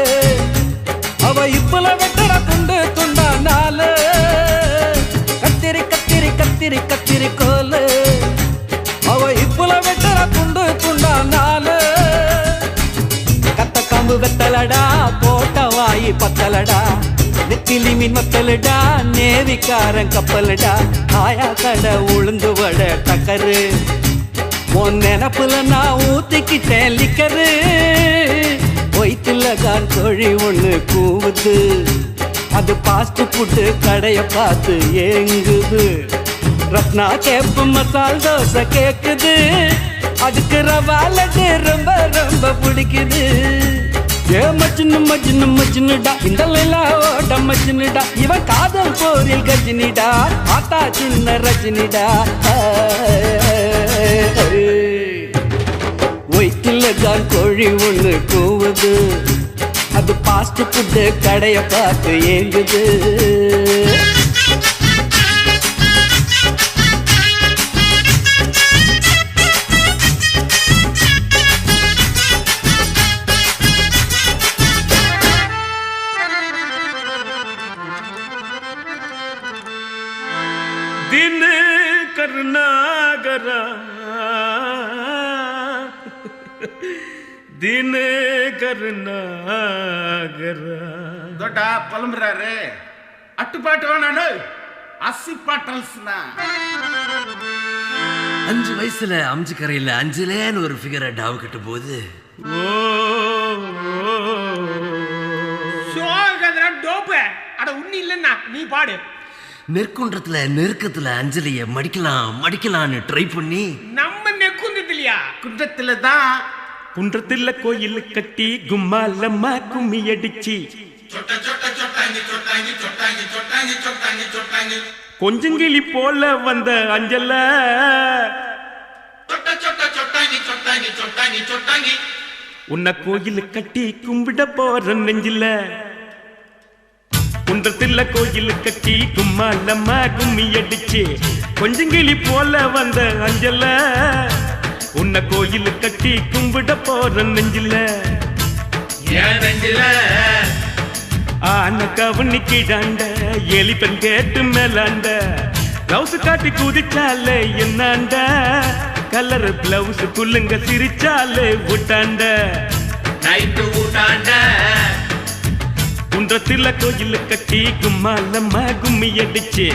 அவ இப்பல வெட்டட துண்டு துண்டா நாலு கத்திரி கத்திரி கத்திரி கத்திரி கோலு அவ இப்பல வெட்டட துண்டு துண்டா நாலு கத்த காம்பு வெத்தலடா போட்ட வாயி பத்தலடா நெத்திலி மீன் மத்தலடா நேவிக்காரன் கப்பலடா ஆயா கடை உளுந்து வட டக்கரு உன் நினப்புல நான் ஊத்திக்கிட்டேன் லிக்கரு வயிற்றுல வீட்டிலதான் கோழி ஒண்ணு கூவுது, அது பாஸ்ட் ஃபுட்டு கடைய பார்த்து ஏங்குது. ரத்னா கேப்பு மசால் தோசை கேக்குது, அதுக்கு ரவா லட்டு ரொம்ப ரொம்ப பிடிக்குது. ஏ மச்சினு மச்சினு மச்சினுடா, இந்த லைலாவோட மச்சினுடா, இவன் காதல் போரில் கஜினிடா, ஆத்தா சின்ன ரஜினிடா. வயிற்றுலதான் கோழி ஒண்ணு கூவுது, அது பாஸ்ட் ஃபுட்டு கடைய பார்த்து ஏங்குது. दिन करनागरा दिन करनागरा ದೊಡ್ಡ ಪಲಂಬ್ರಾರೆ ಅಟ್ಟುಪಾಟವ ನಾನು அசிப்பாட்டல்ஸ்னா 5 வயசுல அம்ஜிக்கரையில் அஞ்சிலேன்னு ஒரு ஃபிகரை டாவு கட்டும் போது டோப்பு அட உண்ணி இல்லைன்னா நீ பாடு. நெற்குன்றத்துல நெருக்கத்துல அஞ்சலிய மடிக்கலான்னு ட்ரை பண்ணி நம்ம நெக்குந்தது இல்லையா குன்றத்துல தான் குன்றத்துல கோயில் கட்டி கும்மாலம்மா கும்மி அடிச்சு கொஞ்சங்கிளி போல வந்த அஞ்சல உன்னை கோயில் கட்டி கும்பிட போற நெஞ்சில. குன்றத்துல கோயில் கட்டி கும்மாலம்மா கும்மி அடிச்சு கொஞ்சங்கிளி போல வந்த அஞ்சல, உன்னை கோயில் கட்டி கும்பிட போற நெஞ்சில. ஏன் நெஞ்சில ஆன கவனி கிடாண்ட எலிப்பன் கேட்டு மேலாண்ட பிளவுஸ் காட்டி குதிச்சாலே என்னாண்ட கலர் பிளவுஸ் புல்லுங்க சிரிச்சாலே விட்டாண்ட நைட்டு ஊட்டாண்ட. குன்றத்துல கோயில் கட்டி கும்மாலம்மா கும்மி அடிச்சு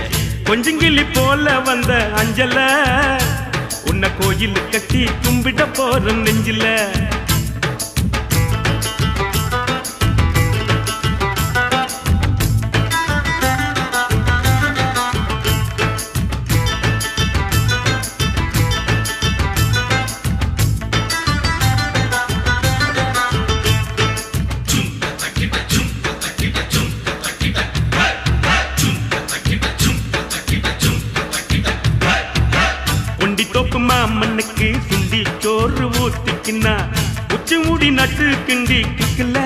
கொஞ்சங்கிளி போல வந்த அஞ்சல, உன்னை கோயில் கட்டி கும்பிட போற நெஞ்சில. தோப்பு மாமண்ணுக்கு சுண்டி சோறு ஊத்திக்கினா உச்சி மூடி நட்டு கிண்டி கிக்கல,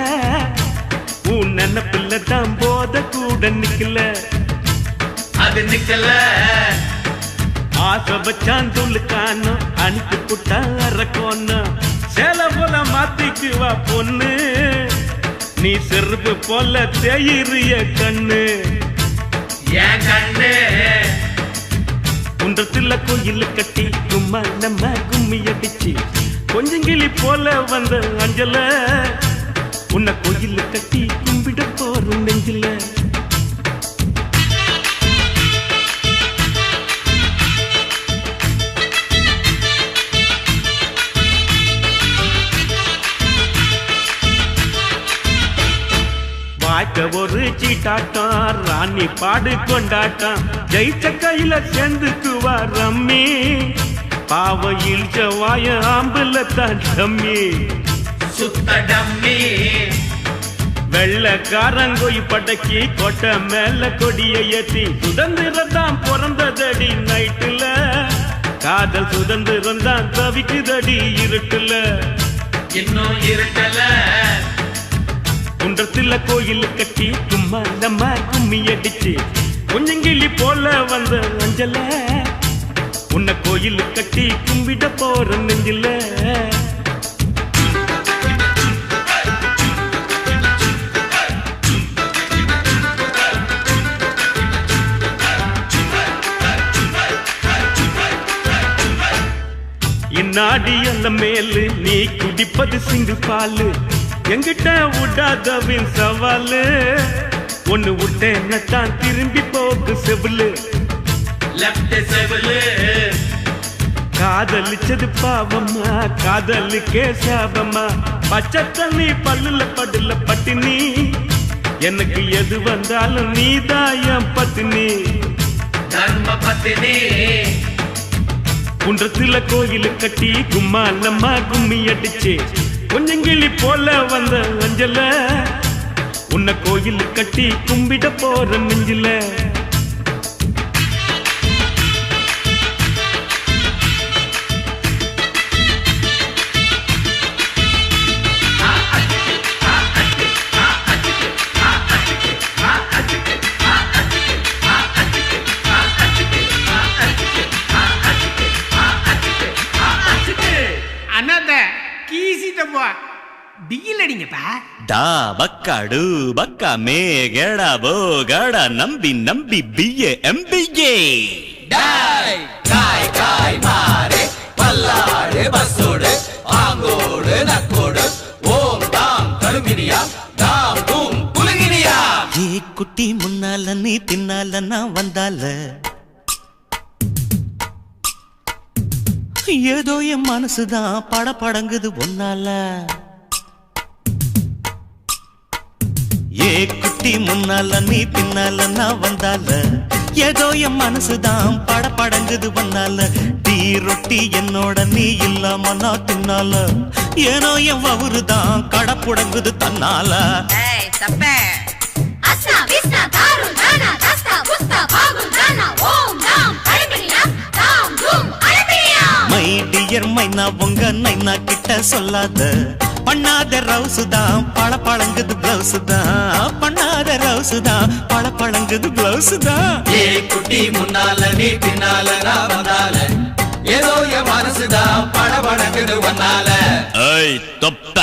உன் நினப்பில்ல தான் போத கூட நிக்கல. அது நிக்கல ஆசை வச்சான் துளுக்கானோ அனுப்பி புட்டா அரக்கோன்னு சேல போல மாத்திக்குவா பொண்ணு, நீ செருப்பு போல தேயிறிய கண்ணு. ஏன் கண்ணு குன்றத்துல கோயில் கட்டி கும்மாலம்மா கும்மி அடிச்சு கொஞ்சங்கிளி போல வந்த அஞ்சல, உன்னை கோயில் கட்டி கும்பிட போற நெஞ்சில. வாய்க்க ஒரு சீட்டாட்டம் ராணி பாடு கொண்டாட்டம் ஜெயிச்ச கையில சேர்ந்துக்குவா ரம்மி, பாவையில் செவ்வாய ஆம்புல தான் டம்மி. சுத்த டம்மி வெள்ளக்காரங்கோய் படக்கி கொட்டை மேல கொடிய ஏத்தி சுதந்திரம் தான் பிறந்ததடி நைட்டுல, காதல் சுதந்திரம் தான் தவிக்குதடி இருட்டுல. இன்னும் இருட்டல குன்றத்துல கோயில் கட்டி கும்மாலம்மா கும்மி அடிச்சு கொஞ்சங்கிளி போல வந்த அஞ்சல, உன்னை கோயில் கட்டி கும்பிட போற நெஞ்சில. இந்நாடி அந்த மேலு நீ குடிப்பது சிங்கிள் பாலு, எங்கிட்ட விடாதவின் சவாலு, ஒன்னு விட்டேன்னு தான் திரும்பி போக்கு செவிலு. லெஃப்ட் செவலு காதலிச்சது பாவம்மா காதலுக்கே சாபம்மா பச்சை தண்ணி பல்லுல படுல பட்டினி எனக்கு எது வந்தாலும் நீதான் என் பத்தினி தர்ம பத்தினி குன்றத்துல கோயிலு கட்டி கும்மாலம்மா கும்மி அடிச்சு கொஞ்சங்கிளி போல வந்த அஞ்சல உன்னை கோயில் கட்டி கும்பிட போற நெஞ்சில டிகில் அடிங்கப்பா டா பக்காடு பக்கா மே கேடா போ கேடா நம்பி நம்பி பிஏ எம்பிஏ டாய் காய் காய் மாரே பல்லாடு பஸ்ஸோடு ஆங்கோடு நக்கோடு ஓம் தாம் கருமினியா தாம் தூம் குலுங்கினியா ஏ குட்டி முன்னால நீ பின்னால நான் வந்தால ஏதோ என் மனசுதான் படபடங்குது ஒன்னால ஏ குட்டி முன்னால நீ பின்னால நான் வந்தால ஏதோ என் மனசுதான் படபடங்குது ஒன்னால டீ ரொட்டி என்னோட நீ இல்லாம நான் தின்னால ஏனோ என் வவுறுதான் கடப்புடங்குது தன்னால மை டியர் மைனா உங்க நைனா கிட்ட சொல்லாத பண்ணாத ரவுசு தான் பழ பழங்குது பிளவுஸ் தான் பண்ணாத ரவுசு தான் பழ பழங்குது பிளவுஸ் தான் ஏ குட்டி முன்னால நீ பின்னால நான் வந்தால ஏதோ என் மனசுதான் படபடங்குது வந்தால ஏய் தொப்ப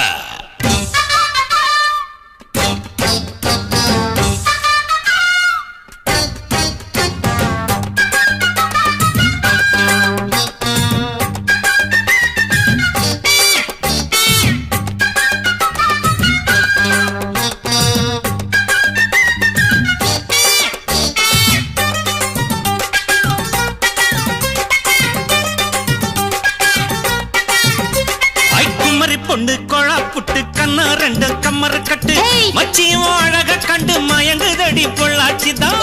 பொண்ணு கொழா புட்டு கண்ணா ரெண்டு கம்மர கட்டு மச்சியும் அழக கண்டு மயங்குதடி பொள்ளாச்சிதான்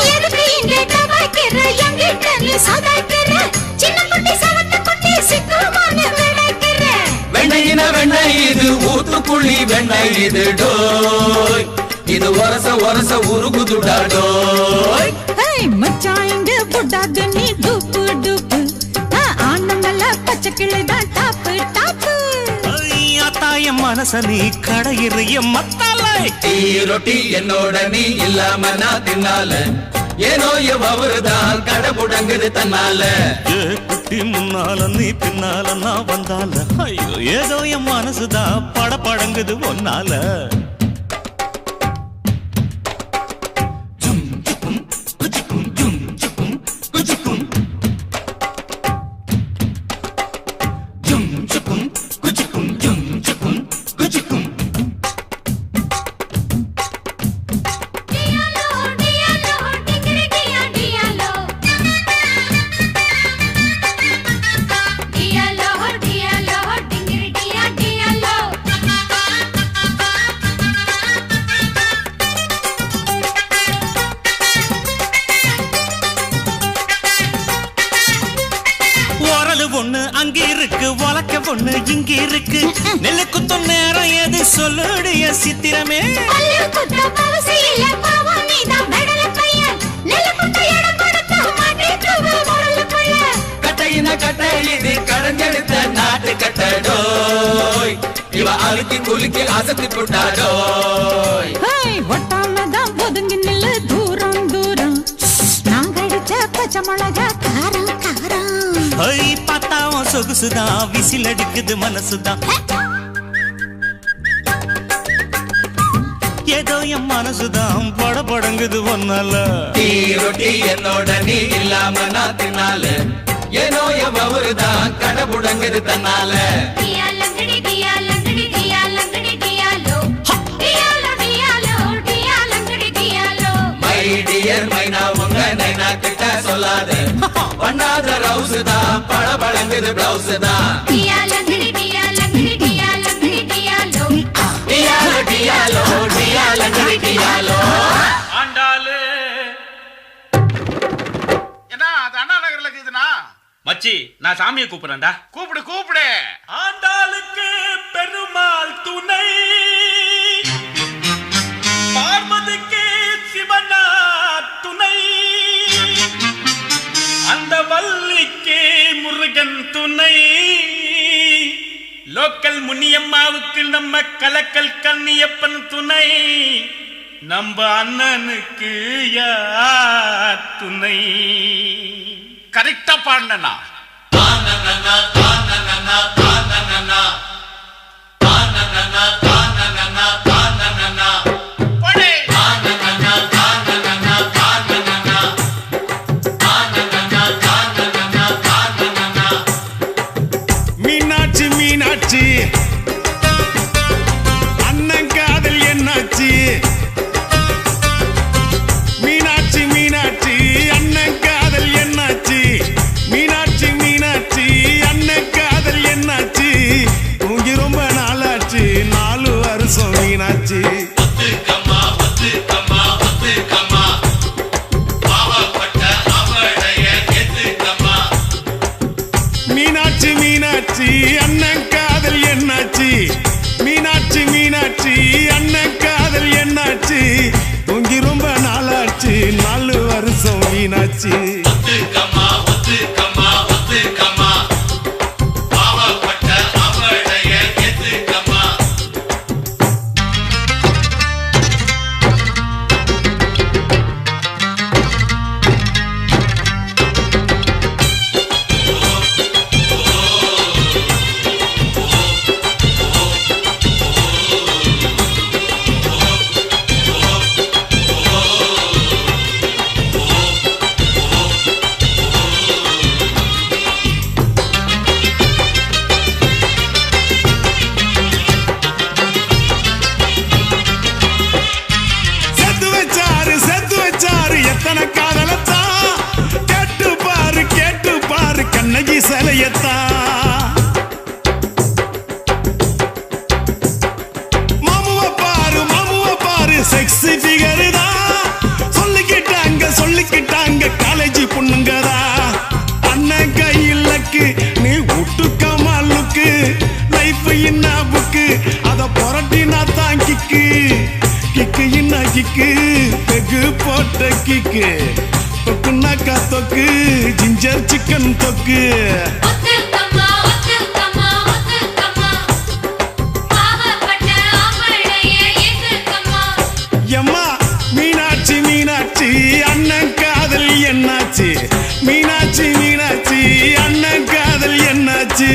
வெண்ணையின வெண்ணெய் இது ஊத்துக்குழி வெண்ணெய் இது டோய் இது ஒரச ஒரச உருகுதுடா டோய் மச்சாங்க புட்டாது நீ டூப்பு டூப்பு ஆனமல்ல பச்சை கிளிதான் டாப்பு டாப்பு தாய மனச நீ கடையிறிய மத்தாலை டீ ரொட்டி என்னோட நீ இல்லாம நான் தின்னால ஏனோ எவருதான் கடப்புடங்குது தன்னால குட்டி முன்னால நீ பின்னால நான் வந்தால ஐயோ ஏதோ என் மனசுதான் படபடங்குது ஒன்னால ஒண்ணு அங்க இருக்கு வழக்க ஒண்ணு இங்க இருக்கு நெல்லு குத்தும் நேரம் எது சொல்லுடைய சித்திரமே கட்டையின கட்டை இது கடஞ்செடுத்த நாட்டு கட்டடோய் இவ அழுக்கி குலுக்கி அசத்தி புட்டாடோய் ஒட்டாமதான் ஒதுங்கி நில்லு தூரம் தூரம் நாங்க அடிச்ச பச்சை மிளகா காரம் காரம் பார்த்தாவும் சொகுசுதான் விசில் அடிக்குது மனசுதான் ஏதோ என் மனசுதான் படபடங்குது ஒன்னால டீ ரொட்டி என்னோட நீ இல்லாம நான் தின்னால ஏனோ எவருதான் கடப்புடங்குது தன்னால மை டியர் மைனா உங்க நைனா கிட்ட சொல்லாத பண்ணாத ரவுசு தான் படபடங்குது போடுது பிளவுஸ் தான் டியாலோ கிடி டியாலோ கிடி டியாலோ கிடி டியாலோ டியாலோ டியாலோ டியாலோ கிடி டியாலோ ஆண்டாளு என்ன அது அண்ணா நகர்ல இருக்குதுண்ணா மச்சி நான் சாமியை கூப்பிடுறேன்டா. கூப்பிடு கூப்பிடு. ஆண்டாளுக்கு பெருமாள் துணை, பார்வதிக்கு சிவனா துணை, அந்த வள்ளிக்கு முருகன் துணை, லோக்கல் முனியம்மாவுக்கு நம்ம கலக்கல் கண்ணியப்பன் துணை, நம்ம அண்ணனுக்கு யார் துணை? கரெக்டா பாடுனா மீனாட்சி மீனாட்சி அண்ணன் காதல் என்னாச்சு? மீனாட்சி மீனாட்சி அண்ணன் காதல் என்னாச்சு? மீனாட்சி மீனாட்சி அண்ணன் காதல் என்னாச்சு? தூங்கி ரொம்ப நாளாச்சு, 4 வருஷம் மீனாட்சி. மீனாட்சி மீனாட்சி அண்ணன் காதல் என்னாச்சு? மீனாட்சி மீனாட்சி அண்ணன் காதல் என்னாச்சு? தூங்கி ரொம்ப நாளாச்சு, 4 வருஷம் மீனாட்சி. செத்து வச்சாரு எத்தனை காதலத்தான், கேட்டு பாரு கண்ணகி சிலையத்தான். மாமுவ பாரு செக்ஸி ஃபிகர் தான், சொல்லிக்கிட்டாங்க காலேஜ் பொண்ணுங்கதா. அண்ணன் கையிலக்கு நீ விட்டுக்கமா லுக்கு, லைஃப் என்ன புக்கு, அத புரட்டினா தான் கிக்கு இன்ன கிக்கு, பெகு போட்ட கிக்கு, தொக்குனாக்கா தொக்கு, ஜிஞ்சர் சிக்கன் தொக்கு. ஒத்துக்கம்மா ஒத்துக்கம்மா ஒத்துக்கம்மா பாவப்பட்ட ஆம்பளைய ஏத்துக்கம்மா. எம்மா மீனாட்சி மீனாட்சி அண்ணன் காதல் என்னாச்சு? மீனாட்சி மீனாட்சி அண்ணன் காதல் என்னாச்சு?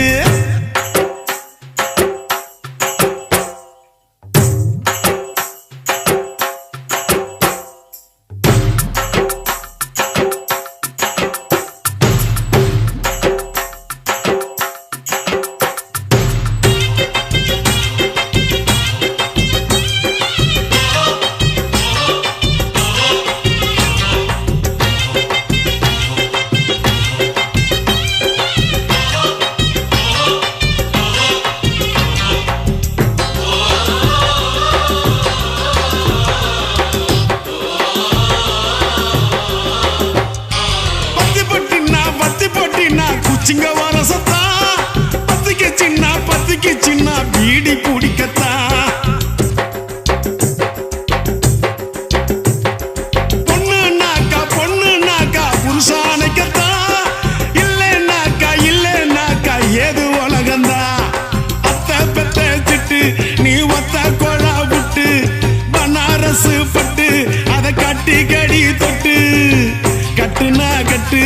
குச்சிங்க வரசத்தா, பத்திக்கு சின்ன பீடி குடிக்கத்தா. பொண்ணுனாக்கா புருஷானைக்கத்தா, இல்லைனாக்கா ஏது உலகந்தா. அத்தை பெத்த திட்டு நீ ஒத்த கொழா விட்டு, பனாரசு பட்டு அதை கட்டி கடி தொட்டு, கட்டுனா கட்டு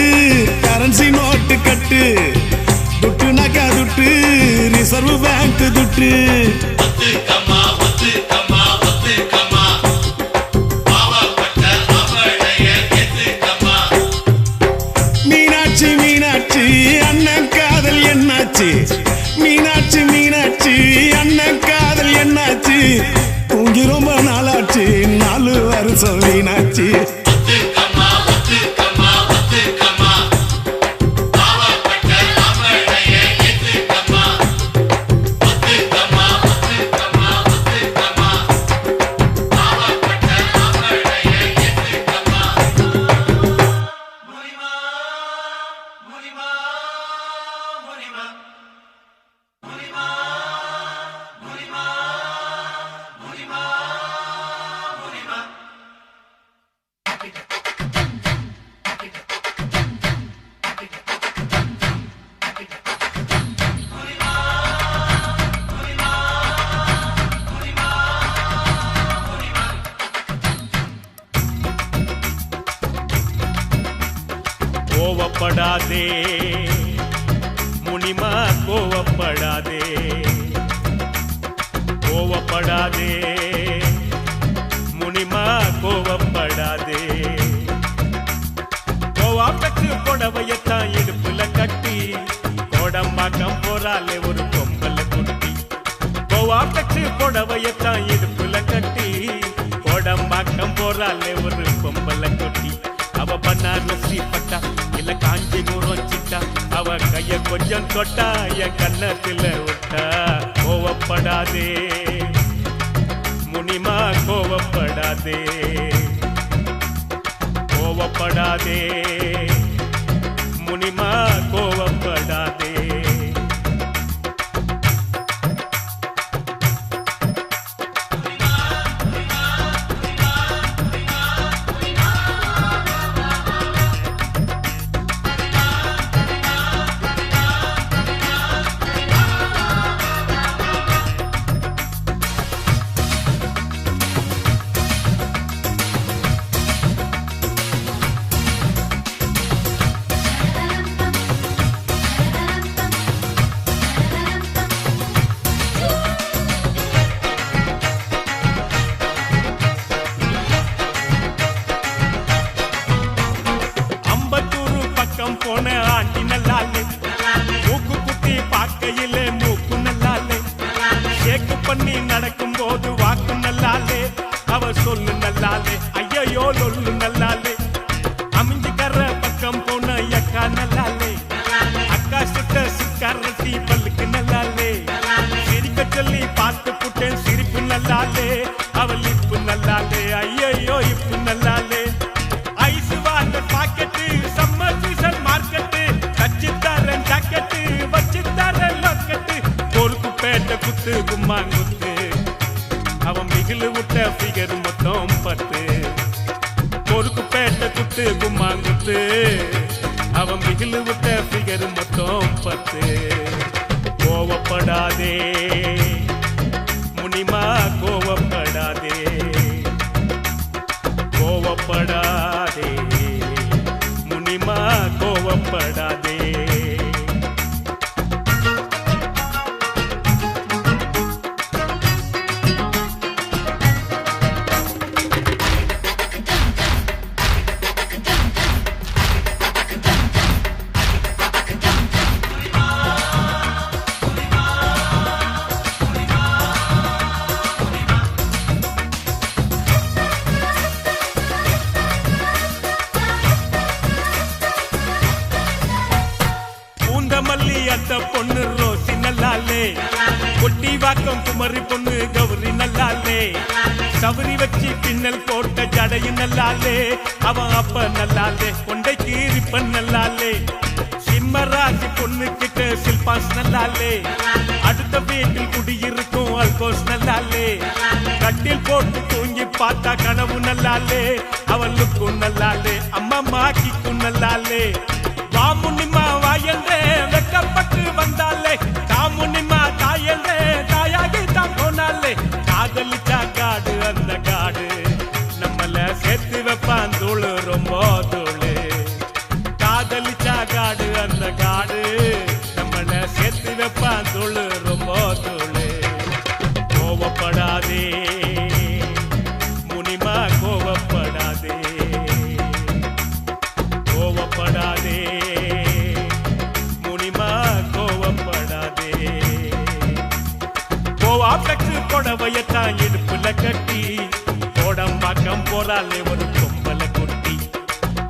கரன்சி நோட்டு கட்டு, துட்டுனாக்கா துட்டு ரிசர்வ் பேங்க் துட்டு. மீனாட்சி மீனாட்சி அண்ணன் காதல் என்னாச்சு? மீனாட்சி மீனாட்சி அண்ணன் காதல் என்னாச்சு? தூங்கி ரொம்ப நாளாச்சு, 4 வருஷம் மீனாட்சி. கோவப்படாதே முனிமா கோவப்படாதே கோவப்படாதே முனிமா கோவப்படாதே கோவாப்பட்டு புடவையத்தான் இடுப்புல கட்டி கோடம்பாக்கம் போறாலே ஒரு பொம்பல குட்டி கோவாப்பட்டு புடவையத்தான் இடுப்புல கட்டி கோடம்பாக்கம் போறாலே ஒரு பொம்பல குட்டி அவ பன்னாரசி பட்டா இல்ல காஞ்சிபுரம் சிட்டா அவ கைய கொஞ்சம் தொட்டா என் கண்ணத்துல விட்டா கோவப்படாதே முனிமா கோவப்படாதே கோவப்படாதே முனிமா கோவப்படாதே போன ஆண்டி நல்லாலே மூக்கு குத்தி பார்க்கையிலே மூக்கு நல்லாலே ஷேக்கு பண்ணி நடக்கும் போது வாக்கு நல்லாலே அவ சொல்லு நல்லாலே ஐயோ லொல்லு நல்லாலே அமைஞ்சுக்கற பக்கம் போன அக்கா நல்லாலே அக்கா சுட்ட சிக்காரத்தி பல்லுக்கு நல்லாலே சிரிக்க சொல்லி பார்த்து புட்டேன் சிரிப்பு நல்லாலே அவள் இப்பு நல்லாலே ஐயோ இப்பு நல்லாலே ice water packet summer season market கச்சித்தாரன் ஜாக்கெட்டு வச்சித்தாரன் லாக்கெட்டு பொறுப்பு பேட்ட குத்து கும்மாங்குத்து அவன் மிகிலு விட்ட ஃபிகர் மொத்தம் 10 பொறுப்பு பேட்ட குத்து கும்மாங்குத்து அவன் மிகிலு விட்ட ஃபிகர் மொத்தம் 10 கோவப்படாதே முனிமா கோவப்படாதே கோவப்படாதே முனிமா கோவப்படாதே மல்லி அத்த பொண்ணு ரோசி நல்லாலே கொட்டி வாக்கம் குமரி பொண்ணு கௌரி நல்லாலே சவரி வச்சு பின்னல் போட்ட ஜடையும் நல்லாலே அவன் அப்ப நல்லாலே கொண்டை கீரிப்பன் நல்லாலே சிம்மராசி பொண்ணு கிட்ட சில்பாஸ் நல்லாலே அடுத்த வீட்டில் குடியிருக்கும் அல்கோஸ் நல்லாலே கட்டில் போட்டு தூங்கி பார்த்தா கனவு நல்லாலே அவளுக்கும் நல்லாலே அம்மா மாக்கிக்கும் நல்லாலே வாமுனிமா வாயந்தே வெக்கப்பட்டு வந்தாலே தாமுனிமா தாயந்தே தாயாகி தான் போனாலே காதலிச்சா காடு அந்த காடு நம்மள சேர்த்து வைப்பான் தூளு ரொம்ப தூளு காதலிச்சா காடு அந்த காடு நம்மள சேர்த்து வைப்பான் தூளு ரொம்ப தூளு கோவப்படாதே முனிமா கோவப்படாதே கோவப்படாதே முனிமா கோவப்படாதே கோவாப்பட்டு புடவையத்தான் இடுப்புல கட்டி கோடம்பாக்கம் போறாலே ஒரு பொம்பல குட்டி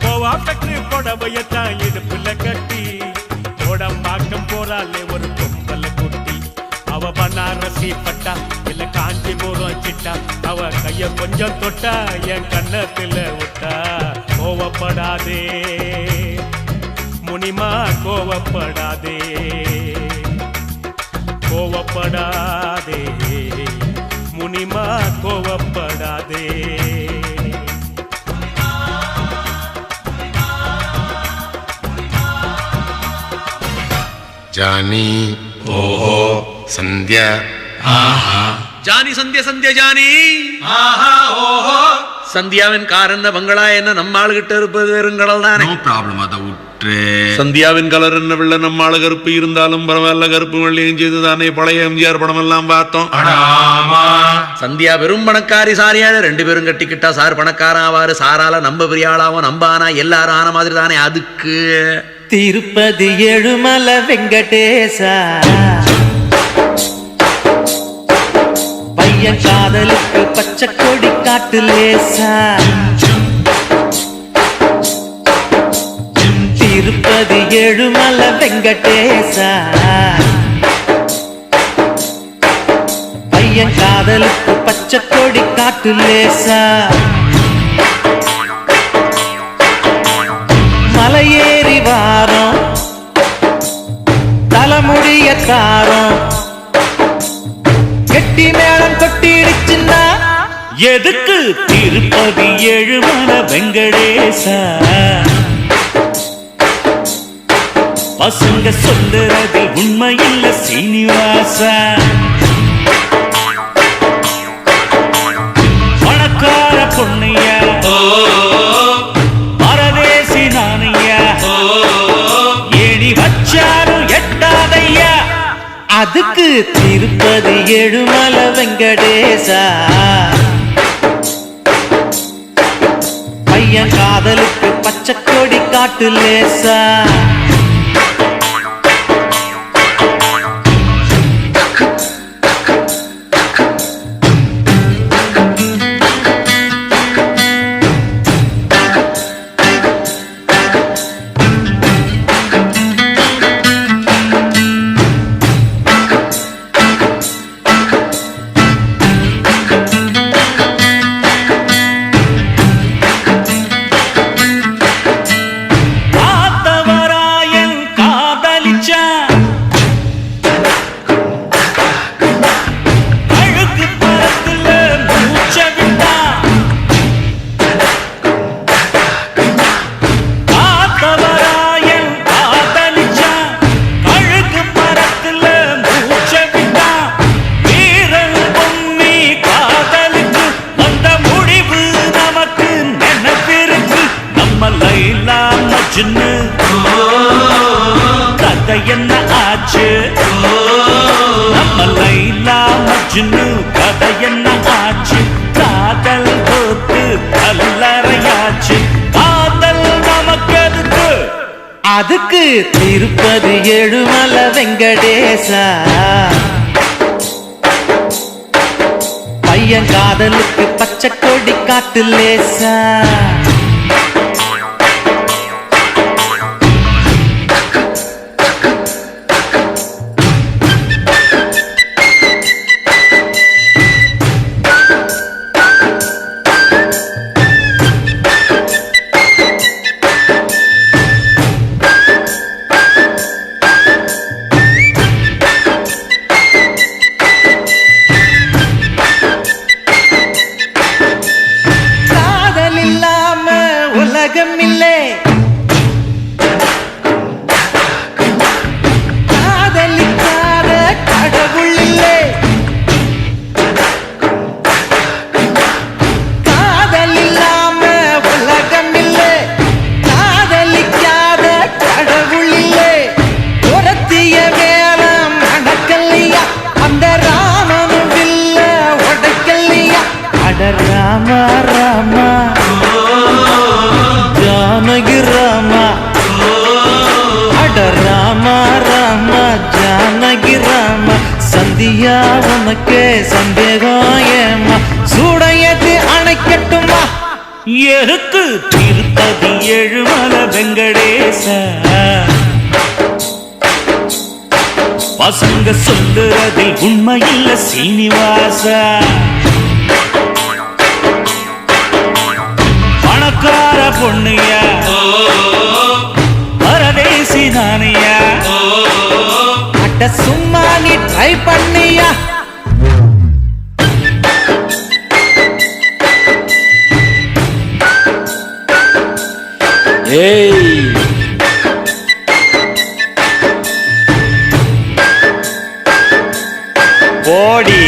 கோவாப்பட்டு புடவையத்தான் இடுப்புல கட்டி கோடம்பாக்கம் போறாலே ஒரு பொம்பல குட்டி அவ பன்னாரசி பட்டா இல்ல காஞ்சிபுரம் சிட்டா அவ கைய கொஞ்சம் தொட்டா என் கண்ணத்துல விட்டா கோவப்படாதே முனிமா கோவப்படாதே கோவப்படாதே முனிமா கோவப்படாதே ಜಾನಿ ಓಹೋ ಸಂಧ್ಯಾ ആഹാ ജാനി സന്ധ്യ സന്ധ്യ ജാനി ஆஹா ஓஹோ സന്ധ്യാവൻ കാരെന്ന ബംഗള എന്ന നമ്മാൾ കിട്ട വെറും കടൽ താനെ നോ പ്രോബ്ലം അതാ சந்தியாவின் கலர் என்ன வெள்ள நம்ம ஆளு கருப்பு இருந்தாலும் பரவாயில்ல, கருப்பு வெள்ளையும் செய்து தானே பழைய எம்ஜிஆர் படம் எல்லாம் பார்த்தோம். சந்தியா வெறும் பணக்காரி சாரியான 2 பேரும் கட்டிக்கிட்டா சார் பணக்காரன் ஆவாரு, சாரால நம்ம பெரிய ஆளாவும் நம்ம ஆனா எல்லாரும் ஆன மாதிரி தானே. அதுக்கு திருப்பதி ஏழுமலை வெங்கடேசா பையன் காதலுக்கு பச்சை கொடி காட்டு லேசா. திருப்பதி ஏழுமலை வெங்கடேசா பையன் காதலுக்கு பச்சை கொடி காட்டு லேசா. மலையேறி வாரம் தலைமுடிய தாரம் கெட்டி மேளம் கொட்டிடுச்சுன்னா எதுக்கு திருப்பதி ஏழுமலை வெங்கடேசா. பசங்க சொல்லுறது உண்மையில்ல சீனிவாசா. பணக்கார பொண்ணையா பரதேசி நானையா ஏணி வச்சாலும் எட்டாதையா. அதுக்கு திருப்பதி ஏழுமலை வெங்கடேசா பையன் காதலுக்கு பச்சை கொடி காட்டு லேசா. கதை என்ன ஆச்சு நம்ம லைலா மஜ்னு கதை என்ன ஆச்சு. காதல் போட்டு கல்லறையாச்சு காதல் நமக்கு எதுக்கு. அதுக்கு திருப்பதி ஏழுமலை வெங்கடேசா பையன் காதலுக்கு பச்சை கொடி காட்டு லேசா. சந்தியா உனக்கே சந்தேகம் ஏமா சூடையது அணைக்கட்டுமா. எருக்கு திருப்பதி ஏழுமலை வெங்கடேசா பசங்க சொல்லுறதில் உண்மையில்ல சீனிவாசா. பணக்கார பொண்ணுயா பரதேசி நானையா அட்ட சும்மா நீ ட்ரை பண்ணியா. ஏய் போடி